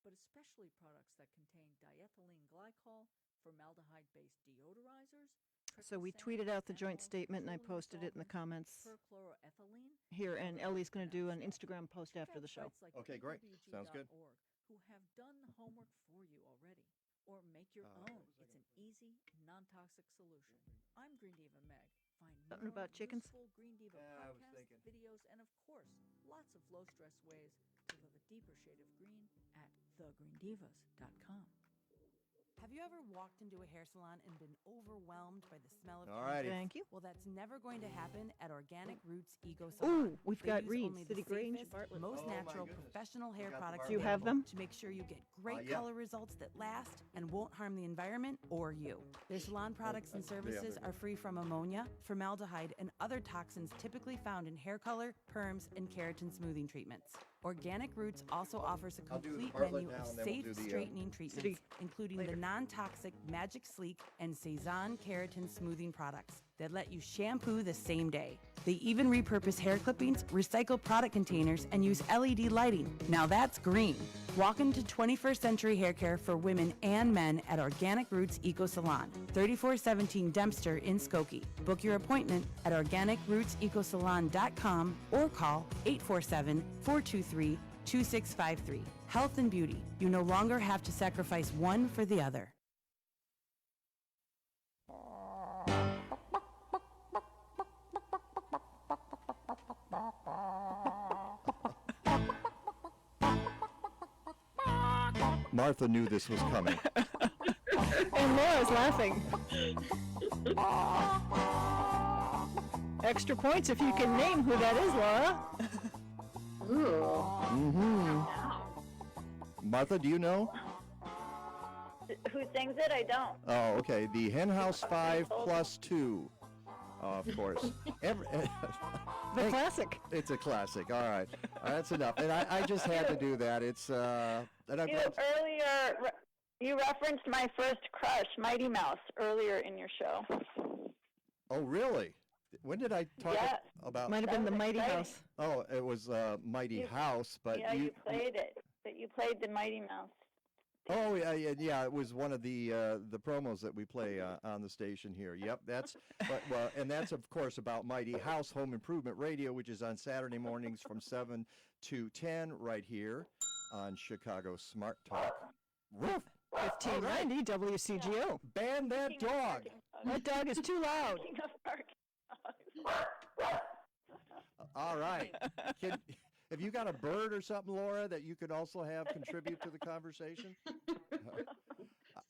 but especially products that contain diethylene glycol, formaldehyde-based deodorizers. So we tweeted out the joint statement, and I posted it in the comments here, and Ellie's going to do an Instagram post after the show. Okay, great. Sounds good. Who have done the homework for you already. or make your own. It's an easy, non-toxic solution. I'm Green Diva Meg. Find Something more about chickens? useful Green Diva podcasts, videos, and of course, lots of low-stress ways to live a deeper shade of green at thegreendivas.com. Have you ever walked into a hair salon and been overwhelmed by the smell of All righty. Thank you. Well, that's never going to happen at Organic Roots Eco Salon. Ooh, we've They got use Reed, only the City Grange, safest, Bartlett. most Oh, my natural, goodness. professional hair got the products Bartlett. Do you have available them? to make sure you get great yeah. color results that last and won't harm the environment or you. Their salon products and services are free from ammonia, formaldehyde, and other toxins typically found in hair color, perms, and keratin smoothing treatments. Organic Roots also offers a I'll do the complete Bartlett menu now, of and then we'll safe do the, straightening treatments, including the non-toxic Magic Sleek and Cezanne Keratin Smoothing products that let you shampoo the same day. They even repurpose hair clippings, recycle product containers, and use LED lighting. Now that's green. Walk into 21st century hair care for women and men at Organic Roots Eco Salon, 3417 Dempster in Skokie. Book your appointment at organicrootsecosalon.com or call 847-423-2653. Health and beauty. You no longer have to sacrifice one for the other. Martha knew this was coming. And Laura's laughing. Extra points if you can name who that is, Laura. Martha, do you know? Who sings it? I don't. Oh, okay. The Hen House 5 plus 2. Of course. The classic. It's a classic. All right. That's enough. And I just had to do that. It's and I'm You earlier, you referenced my first crush, Mighty Mouse, earlier in your show. Oh, really? When did I talk Yes. about? Might have been the Mighty exciting. House. Oh, it was Mighty House, but Yeah, you played it. But you played the Mighty Mouse. Oh yeah. It was one of the promos that we play on the station here. Yep, that's well, and that's of course about Mighty House Home Improvement Radio, which is on Saturday mornings from 7 to 10 right here on Chicago Smart Talk. Woof! 1590 WCGO. Ban that dog. That dog is too loud. All right. Have you got a bird or something, Laura, that you could also have contribute to the conversation?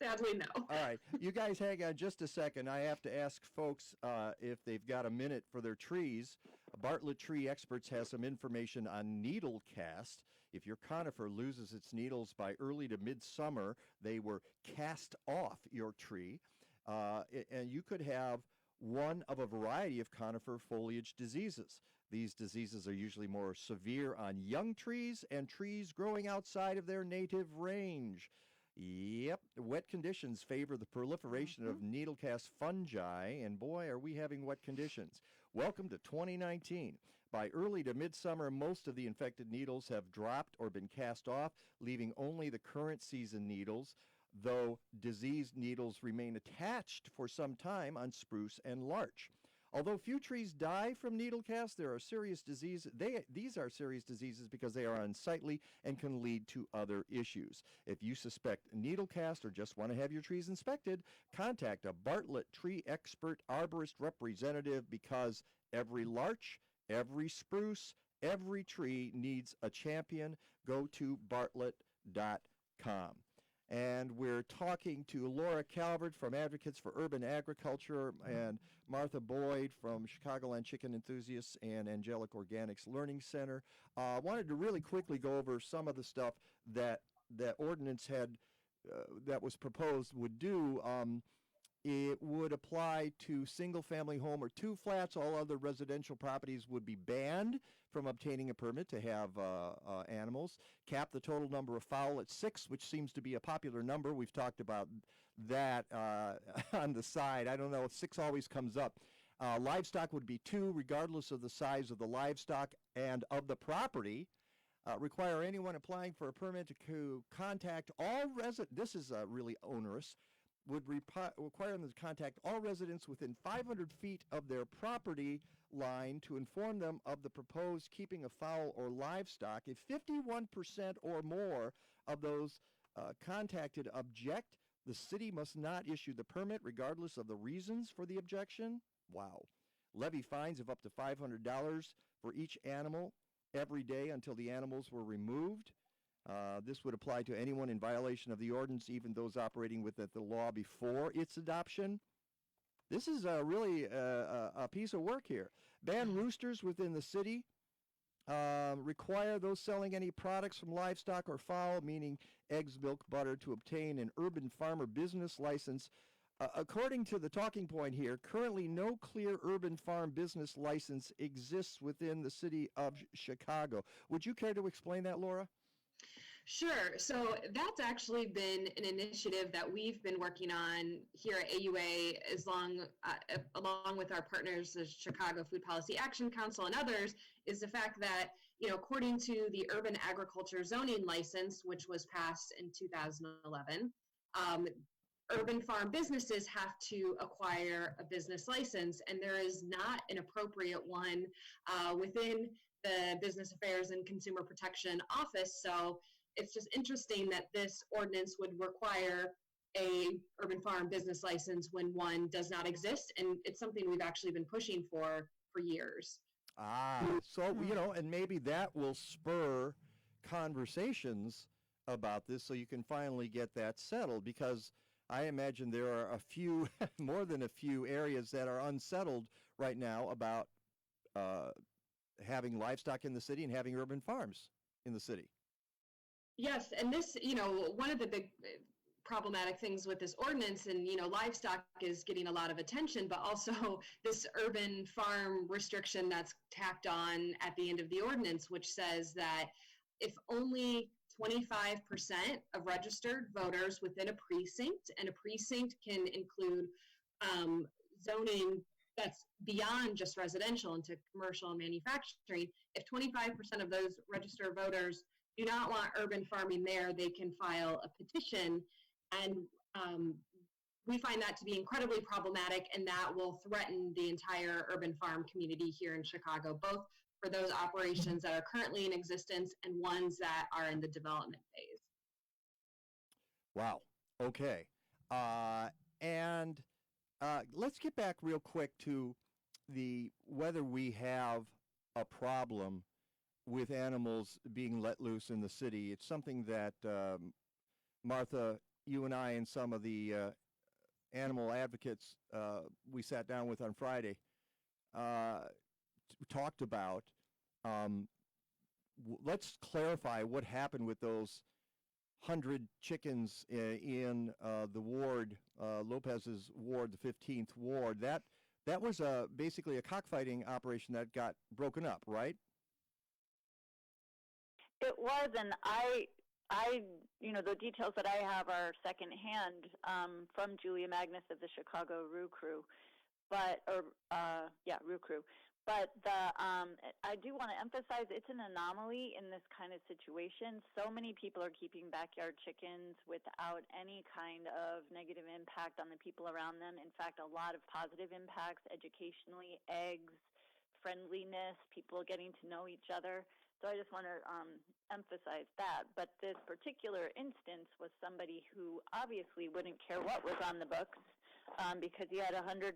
Sadly, no. All right. You guys hang on just a second. I have to ask folks if they've got a minute for their trees. Bartlett Tree Experts has some information on needle cast. If your conifer loses its needles by early to midsummer, they were cast off your tree. And you could have one of a variety of conifer foliage diseases. These diseases are usually more severe on young trees and trees growing outside of their native range. Yep, wet conditions favor the proliferation of needlecast fungi, and boy, are we having wet conditions. Welcome to 2019. By early to midsummer, most of the infected needles have dropped or been cast off, leaving only the current season needles, though diseased needles remain attached for some time on spruce and larch. Although few trees die from needle cast, there are serious diseases. These are serious diseases because they are unsightly and can lead to other issues. If you suspect needle cast or just want to have your trees inspected, contact a Bartlett Tree Expert arborist representative because every larch, every spruce, every tree needs a champion. Go to bartlett.com. And we're talking to Laura Calvert from Advocates for Urban Agriculture and Martha Boyd from Chicagoland Chicken Enthusiasts and Angelic Organics Learning Center. I wanted to really quickly go over some of the stuff that ordinance had that was proposed would do. It would apply to single-family home or two flats. All other residential properties would be banned from obtaining a permit to have animals. Cap the total number of fowl at 6, which seems to be a popular number. We've talked about that on the side. I don't know, 6 always comes up. Livestock would be 2, regardless of the size of the livestock and of the property. Require anyone applying for a permit to contact all residents. This is really onerous. Would require them to contact all residents within 500 feet of their property line to inform them of the proposed keeping of fowl or livestock. If 51% or more of those contacted object, The city must not issue the permit regardless of the reasons for the objection. Wow. Levy fines of up to $500 for each animal every day until the animals were removed. This would apply to anyone in violation of the ordinance, even those operating within the law before its adoption. This is really a piece of work here. Ban roosters within the city. Require those selling any products from livestock or fowl, meaning eggs, milk, butter, to obtain an urban farmer business license. According to the talking point here, currently no clear urban farm business license exists within the city of Chicago. Would you care to explain that, Laura? Sure. So that's actually been an initiative that we've been working on here at AUA along with our partners, the Chicago Food Policy Action Council and others, is the fact that, according to the Urban Agriculture Zoning License, which was passed in 2011, urban farm businesses have to acquire a business license, and there is not an appropriate one within the Business Affairs and Consumer Protection Office. So it's just interesting that this ordinance would require a urban farm business license when one does not exist, and it's something we've actually been pushing for years. So, and maybe that will spur conversations about this so you can finally get that settled, because I imagine there are a few, more than a few areas that are unsettled right now about having livestock in the city and having urban farms in the city. Yes, and this, one of the big problematic things with this ordinance, and livestock is getting a lot of attention, but also this urban farm restriction that's tacked on at the end of the ordinance, which says that if only 25% of registered voters within a precinct, and a precinct can include zoning that's beyond just residential into commercial and manufacturing, if 25% of those registered voters do not want urban farming there, they can file a petition. And we find that to be incredibly problematic, and that will threaten the entire urban farm community here in Chicago, both for those operations that are currently in existence and ones that are in the development phase. Wow. Okay. And let's get back real quick to whether we have a problem with animals being let loose in the city. It's something that Martha, you and I and some of the animal advocates we sat down with on Friday talked about. Let's clarify what happened with those 100 chickens in the ward, Lopez's ward, the 15th ward. That was basically a cockfighting operation that got broken up, right? It was, and the details that I have are secondhand from Julia Magnus of the Chicago Roo Crew, Roo Crew. But I do want to emphasize it's an anomaly in this kind of situation. So many people are keeping backyard chickens without any kind of negative impact on the people around them. In fact, a lot of positive impacts educationally, eggs, friendliness, people getting to know each other. So I just want to emphasize that. But this particular instance was somebody who obviously wouldn't care what was on the books because he had 114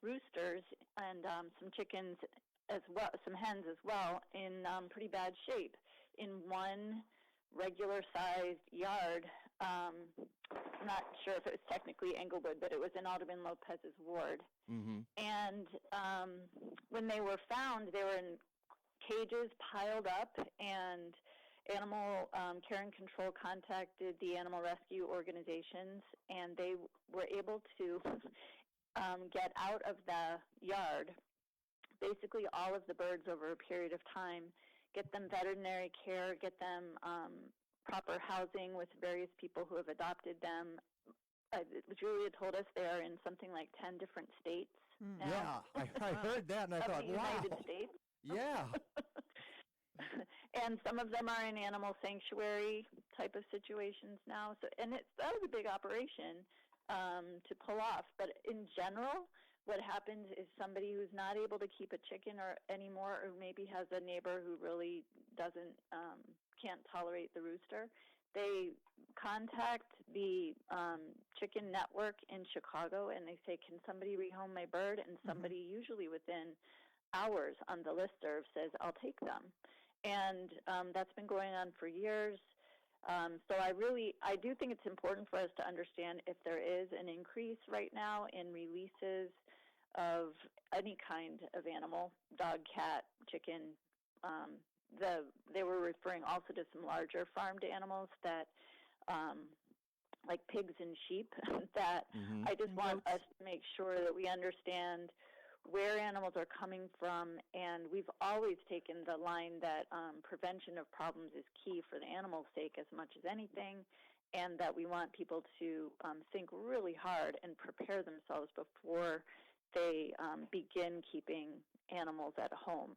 roosters and some chickens as well, some hens as well, in pretty bad shape in one regular-sized yard. Not sure if it was technically Englewood, but it was in Alderman Lopez's ward. Mm-hmm. And when they were found, they were in cages piled up, and Animal Care and Control contacted the animal rescue organizations, and they were able to get out of the yard basically all of the birds over a period of time, get them veterinary care, get them proper housing with various people who have adopted them. Julia told us they are in something like 10 different states now. Yeah, I heard that, and I thought, the wow. United States. Yeah. And some of them are in animal sanctuary type of situations now. So, and that was a big operation to pull off. But in general, what happens is somebody who's not able to keep a chicken anymore, or maybe has a neighbor who really can't tolerate the rooster, they contact the chicken network in Chicago, and they say, can somebody rehome my bird? And somebody usually within hours on the listserv says, I'll take them. And that's been going on for years. So I do think it's important for us to understand if there is an increase right now in releases of any kind of animal, dog, cat, chicken. They were referring also to some larger farmed animals that, like pigs and sheep, that I just want us to make sure that we understand where animals are coming from, and we've always taken the line that prevention of problems is key for the animal's sake as much as anything, and that we want people to think really hard and prepare themselves before they begin keeping animals at home.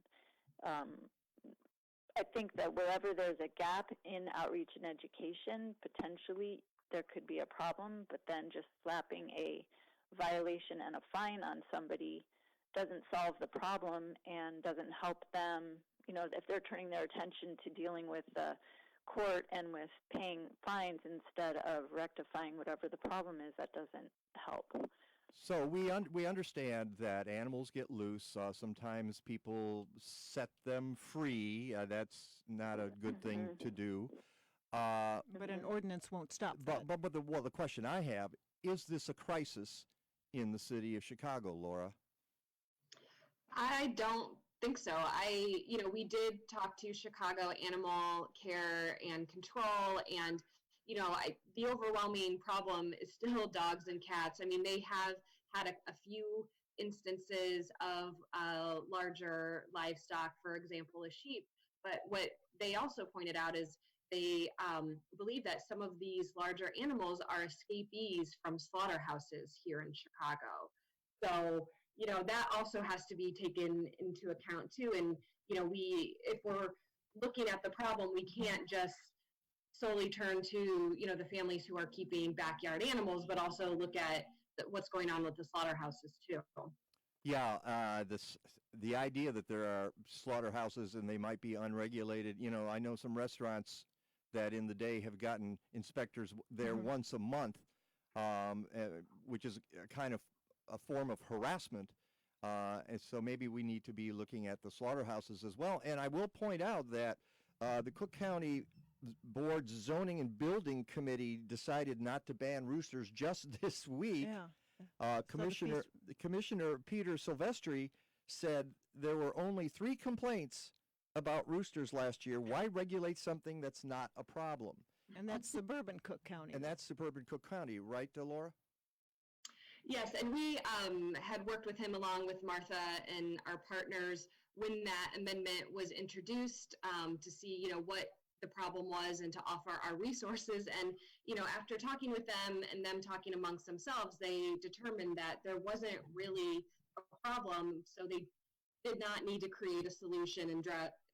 I think that wherever there's a gap in outreach and education, potentially there could be a problem, but then just slapping a violation and a fine on somebody doesn't solve the problem and doesn't help them. You know, if they're turning their attention to dealing with the court and with paying fines instead of rectifying whatever the problem is, that doesn't help. So we understand that animals get loose. Sometimes people set them free. That's not a good thing to do. But an ordinance won't stop that. But the question I have, is this a crisis in the city of Chicago, Laura? I don't think so. We did talk to Chicago Animal Care and Control, and the overwhelming problem is still dogs and cats. I mean, they have had a few instances of larger livestock, for example, a sheep. But what they also pointed out is they believe that some of these larger animals are escapees from slaughterhouses here in Chicago. So, that also has to be taken into account too. And, if we're looking at the problem, we can't just solely turn to, the families who are keeping backyard animals, but also look at what's going on with the slaughterhouses too. Yeah, the idea that there are slaughterhouses and they might be unregulated. I know some restaurants that in the day have gotten inspectors there once a month, which is a kind of a form of harassment. And so maybe we need to be looking at the slaughterhouses as well. And I will point out that the Cook County Board's Zoning and Building Committee decided not to ban roosters just this week. Yeah. Commissioner Peter Silvestri said there were only 3 complaints about roosters last year. Why regulate something that's not a problem? And that's suburban Cook County. And that's suburban Cook County, right, Laura? Yes, and we had worked with him along with Martha and our partners when that amendment was introduced to see, what the problem was and to offer our resources. And, after talking with them and them talking amongst themselves, they determined that there wasn't really a problem, so they did not need to create a solution and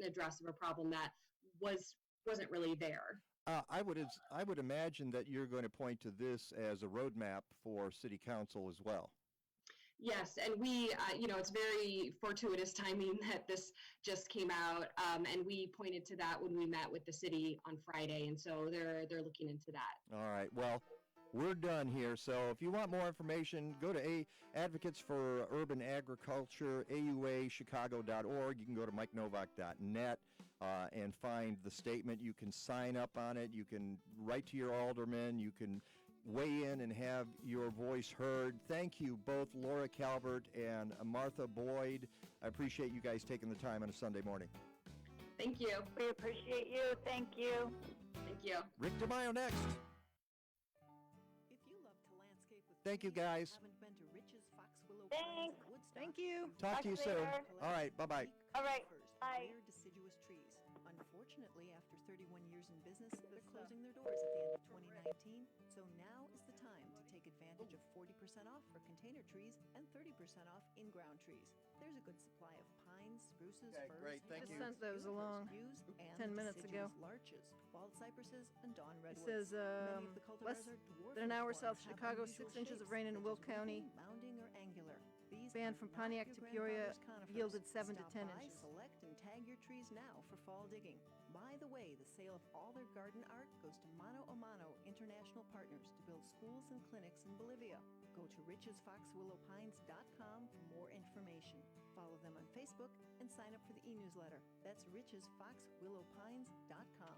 address of a problem that wasn't really there. I would imagine that you're going to point to this as a roadmap for City Council as well. Yes, and we, it's very fortuitous timing that this just came out, and we pointed to that when we met with the city on Friday, and so they're looking into that. All right, well, we're done here. So if you want more information, go to Advocates for Urban Agriculture, AUAChicago.org. You can go to MikeNovak.net and find the statement. You can sign up on it. You can write to your alderman. You can weigh in and have your voice heard. Thank you both, Laura Calvert and Martha Boyd. I appreciate you guys taking the time on a Sunday morning. Thank you. We appreciate you. Thank you. Thank you. Rick DeMaio next. If you love to landscape with Thank you, trees, guys. haven't been to Rich's Foxwillow Thanks. Pines in Woodstock, Thank you. Talk to you soon. All right, bye-bye. All right. Bye. Rare deciduous trees. Unfortunately, after 31 years in business, they're closing their doors at the end of 2019. So now is the time to take advantage of 40% off for container trees and 30% off in-ground trees. There's a good supply of pines, spruces, firs, great. Thank you. Sent those along yews, and 10 minutes ago. deciduous larches, wild cypresses, and dawn It redwoods. says Many of the less cultivars are dwarf than an hour forms, south have Chicago, unusual 6 inches of shapes, rain in such Will as County. wavy, mounding, or angular. These Band are from not Pontiac your to Peoria grandfather's conifers. yielded 7 to Stop 10 by, inches. Select and tag your trees now for fall digging. By the way, the sale of all their garden art goes to Mano a Mano International Partners to build schools and clinics in Bolivia. Go to richesfoxwillowpines.com for more information. Follow them on Facebook and sign up for the e-newsletter. That's richesfoxwillowpines.com.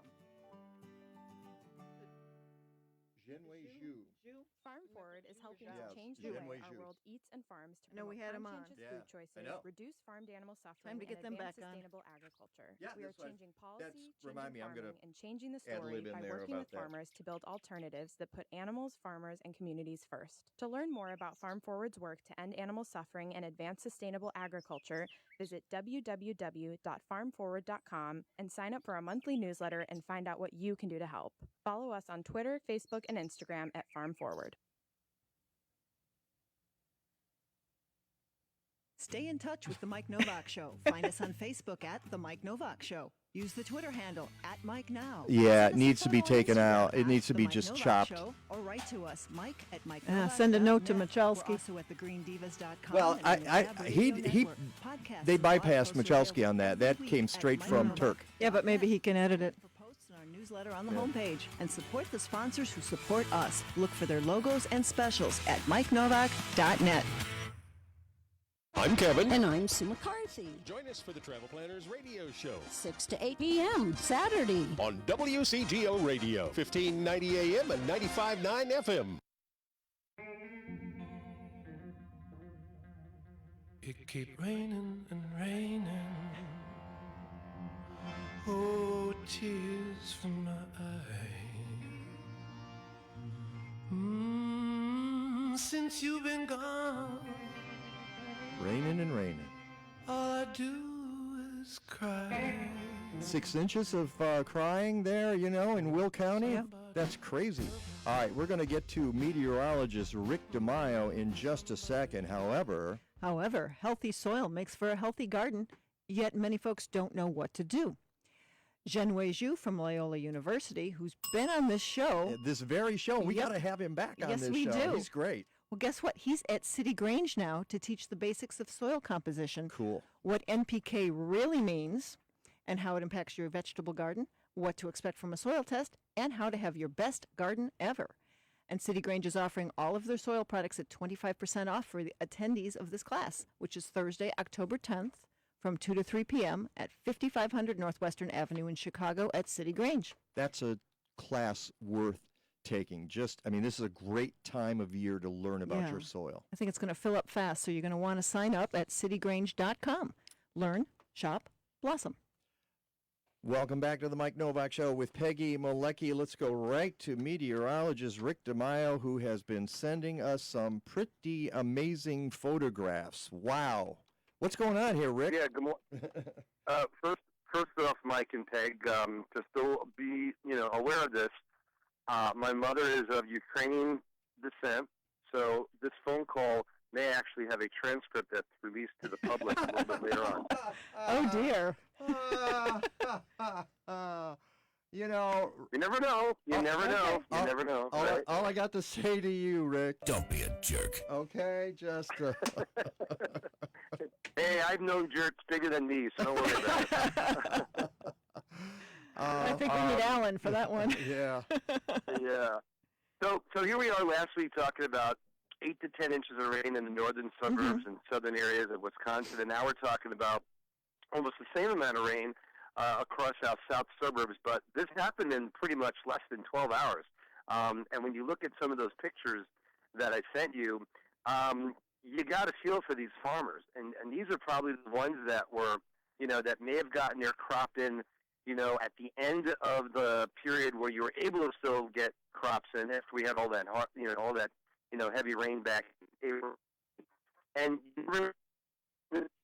Farm Forward is helping Yes, to change the way Genway our Jus. world eats and farms to I know we had 'em on. conscientious Yeah, food I choices, know. reduce farmed animal suffering, Time to get and them advance back on. sustainable agriculture. Yeah, We are that's what- changing that's- policy, remind me, changing I'm gonna farming, and changing the ad story lib in by there working about with that. farmers to build alternatives that put animals, farmers, and communities first. To learn more about Farm Forward's work to end animal suffering and advance sustainable agriculture, visit www.farmforward.com and sign up for a monthly newsletter and find out what you can do to help. Follow us on Twitter, Facebook, and Instagram at Farm Forward. Stay in touch with The Mike Novak Show. Find us on Facebook at The Mike Novak Show. Use the Twitter handle at Mike Now. Yeah, Send it us a needs to be photo on taken Instagram out. It at needs to The be Mike just Novak chopped. Show, or write to us, Mike at Mike. Send a note to We're Michalski. also at thegreendivas.com. Well, and on the Gab he Radio Network. Podcasts they and blog bypassed posts are Michalski available on that. every That week came at straight from Turk. Yeah, but maybe he can edit it. Posts in our newsletter on the Yeah. homepage. And support the sponsors who support us. Look for their logos and specials at MikeNovak.net. I'm Kevin. And I'm Sue McCarthy. Join us for the Travel Planners Radio Show 6 to 8 p.m. Saturday. on WCGO Radio, 1590 AM and 95.9 FM. It keep raining and raining. Oh, tears from my eyes. Since you've been gone, Raining and raining. all I do is cry. 6 inches of crying there, in Will County? That's crazy. All right, we're going to get to meteorologist Rick DeMaio in just a second. However, healthy soil makes for a healthy garden, yet many folks don't know what to do. Genway Jus from Loyola University, who's been on this show. this very show, we Yep. got to have him back on Yes, this we show. do. He's great. Well, guess what? He's at City Grange now to teach the basics of soil composition. Cool. What NPK really means and how it impacts your vegetable garden, what to expect from a soil test, and how to have your best garden ever. And City Grange is offering all of their soil products at 25% off for the attendees of this class, which is Thursday, October 10th from 2 to 3 p.m. at 5500 Northwestern Avenue in Chicago at City Grange. That's a class worth taking. This is a great time of year to learn about Yeah. your soil. I think it's going to fill up fast, so you're going to want to sign up at citygrange.com. Learn, shop, blossom. Welcome back to the Mike Novak Show with Peggy Malecki. Let's go right to meteorologist Rick DeMaio, who has been sending us some pretty amazing photographs. Wow. What's going on here, Rick? Yeah, good morning. First off, Mike and Peg, just to be aware of this, my mother is of Ukrainian descent, so this phone call may actually have a transcript that's released to the public a little bit later on. Oh, dear. You never know. You never know. You never know. Right? All I got to say to you, Rick. Don't be a jerk. Okay, just. Hey, I've known jerks bigger than me, so don't worry about it. I think we need Alan for that one. Yeah. Yeah. So here we are last week talking about 8 to 10 inches of rain in the northern suburbs and southern areas of Wisconsin, and now we're talking about almost the same amount of rain across our south suburbs, but this happened in pretty much less than 12 hours. And when you look at some of those pictures that I sent you, you got a feel for these farmers, and these are probably the ones that were, that may have gotten their crop in, at the end of the period where you were able to still get crops in after we had all that, heavy rain back in April. And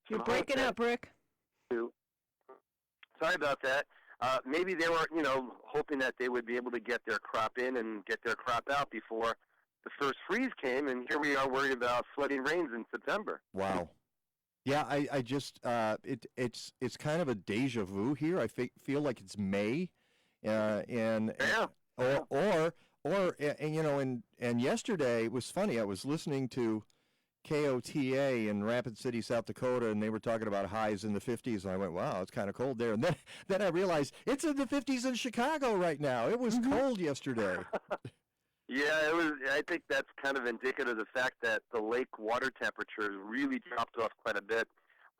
you're breaking up, Rick. Sorry about that. Maybe they were, hoping that they would be able to get their crop in and get their crop out before the first freeze came, and here we are worried about flooding rains in September. Wow. Yeah, I just it's kind of a deja vu here. I feel like it's May, and yesterday it was funny. I was listening to KOTA in Rapid City, South Dakota, and they were talking about highs in the 50s, and I went, wow, it's kind of cold there. And then I realized it's in the 50s in Chicago right now. It was cold yesterday. Yeah, it was. I think that's kind of indicative of the fact that the lake water temperatures really dropped off quite a bit,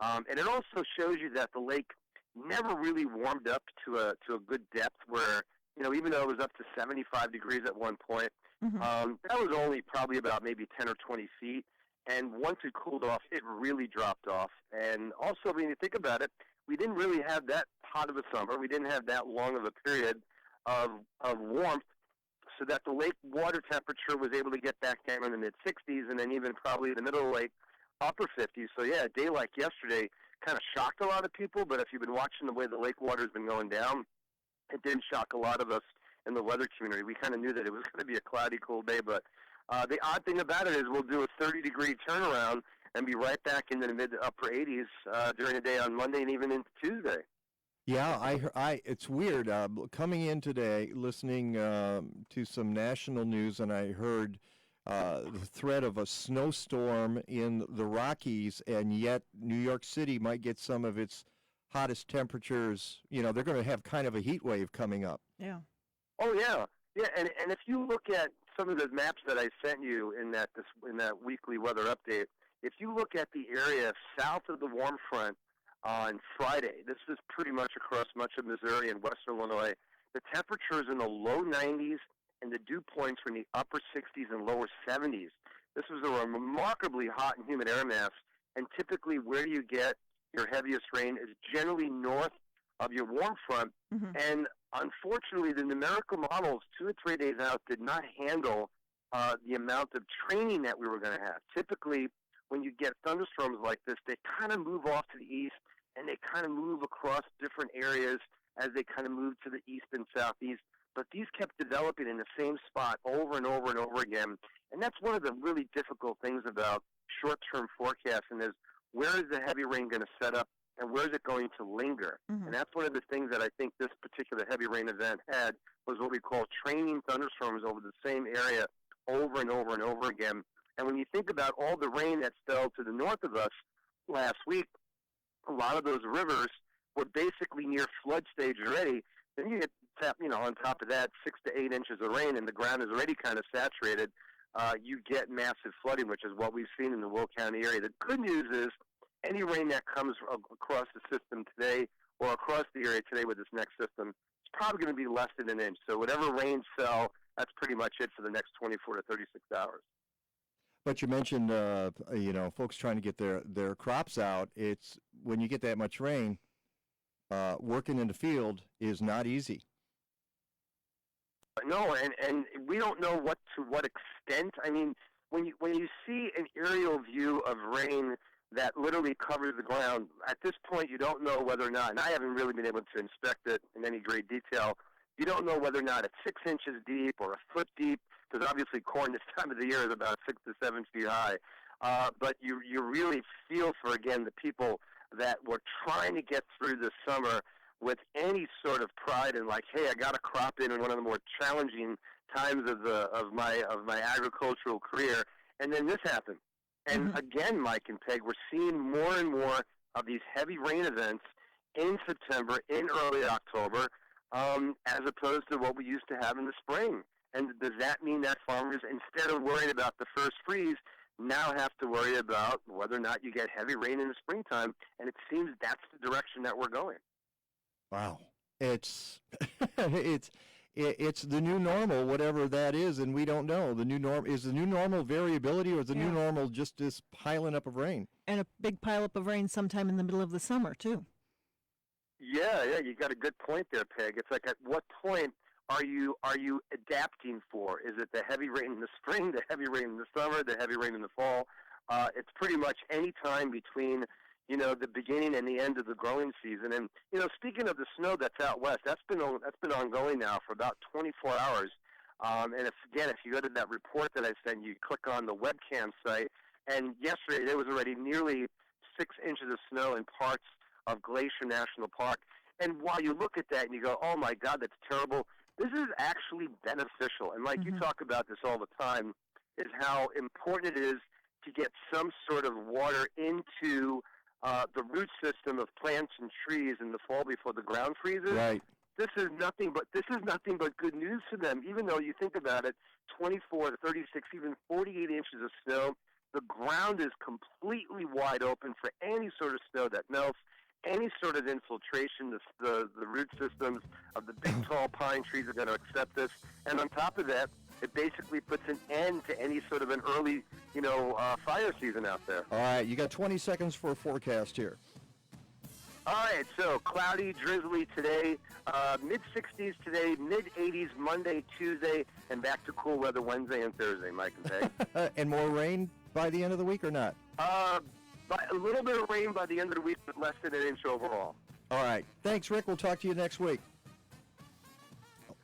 and it also shows you that the lake never really warmed up to a good depth. Where even though it was up to 75 degrees at one point, that was only probably about maybe 10 or 20 feet. And once it cooled off, it really dropped off. And also, when you think about it, we didn't really have that hot of a summer. We didn't have that long of a period of warmth, so that the lake water temperature was able to get back down in the mid-60s, and then even probably the middle of the lake, upper 50s. So, yeah, a day like yesterday kind of shocked a lot of people, but if you've been watching the way the lake water's been going down, it didn't shock a lot of us in the weather community. We kind of knew that it was going to be a cloudy, cool day, but the odd thing about it is we'll do a 30-degree turnaround and be right back into the mid to upper 80s during the day on Monday and even into Tuesday. Yeah, it's weird. Coming in today, listening to some national news, and I heard the threat of a snowstorm in the Rockies, and yet New York City might get some of its hottest temperatures. They're going to have kind of a heat wave coming up. Yeah. Oh, yeah. Yeah, and if you look at some of the maps that I sent you in that weekly weather update, if you look at the area south of the warm front on Friday, this is pretty much across much of Missouri and western Illinois, the temperatures in the low 90s and the dew points were in the upper 60s and lower 70s. This was a remarkably hot and humid air mass, and typically where you get your heaviest rain is generally north of your warm front, and unfortunately, the numerical models 2 or 3 days out did not handle the amount of training that we were going to have. Typically, when you get thunderstorms like this, they kind of move off to the east, and they kind of move across different areas as they kind of move to the east and southeast. But these kept developing in the same spot over and over and over again. And that's one of the really difficult things about short-term forecasting is where is the heavy rain going to set up and where is it going to linger? And that's one of the things that I think this particular heavy rain event had was what we call training thunderstorms over the same area over and over and over again. And when you think about all the rain that fell to the north of us last week, a lot of those rivers were basically near flood stage already. Then you get, on top of that, 6 to 8 inches of rain, and the ground is already kind of saturated. You get massive flooding, which is what we've seen in the Will County area. The good news is any rain that comes across the system today or across the area today with this next system is probably going to be less than an inch. So whatever rain fell, that's pretty much it for the next 24 to 36 hours. But you mentioned, folks trying to get their crops out. It's when you get that much rain, working in the field is not easy. No, and we don't know to what extent. I mean, when you see an aerial view of rain that literally covers the ground, at this point you don't know whether or not, and I haven't really been able to inspect it in any great detail, you don't know whether or not it's 6 inches deep or a foot deep, because obviously corn this time of the year is about 6 to 7 feet high. But you really feel for, again, the people that were trying to get through the summer with any sort of pride and like, hey, I got a crop in one of the more challenging times of my agricultural career, and then this happened. And again, Mike and Peg, we're seeing more and more of these heavy rain events in September, in early October, as opposed to what we used to have in the spring. And does that mean that farmers, instead of worrying about the first freeze, now have to worry about whether or not you get heavy rain in the springtime? And it seems that's the direction that we're going. Wow. It's it's the new normal, whatever that is, and we don't know. The new norm is the new normal variability, or is the new normal just this piling up of rain? And a big pileup of rain sometime in the middle of the summer, too. Yeah, you got a good point there, Peg. It's like, at what point are you adapting for? Is it the heavy rain in the spring, the heavy rain in the summer, the heavy rain in the fall? It's pretty much any time between, the beginning and the end of the growing season. And, speaking of the snow that's out west, that's been ongoing now for about 24 hours. And if you go to that report that I sent you, click on the webcam site, and yesterday there was already nearly 6 inches of snow in parts of Glacier National Park. And while you look at that and you go, oh my God, that's terrible, this is actually beneficial. And like you talk about this all the time, is how important it is to get some sort of water into the root system of plants and trees in the fall before the ground freezes. Right. This is nothing but good news for them. Even though you think about it, 24 to 36, even 48 inches of snow, the ground is completely wide open for any sort of snow that melts, any sort of infiltration. The root systems of the big, tall pine trees are going to accept this. And on top of that, it basically puts an end to any sort of an early, fire season out there. All right, you got 20 seconds for a forecast here. All right, so cloudy, drizzly today, mid-60s today, mid-80s Monday, Tuesday, and back to cool weather Wednesday and Thursday, Mike and Peg. And more rain by the end of the week or not? A little bit of rain by the end of the week, but less than an inch overall. All right. Thanks, Rick. We'll talk to you next week.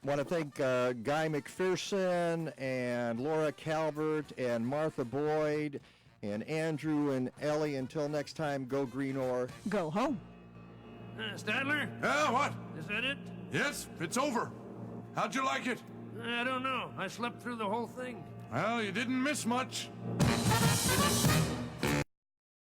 Want to thank Guy McPherson and Laura Calvert and Martha Boyd and Andrew and Ellie. Until next time, go green or go home. Stadler? What? Is that it? Yes, it's over. How'd you like it? I don't know. I slept through the whole thing. Well, you didn't miss much.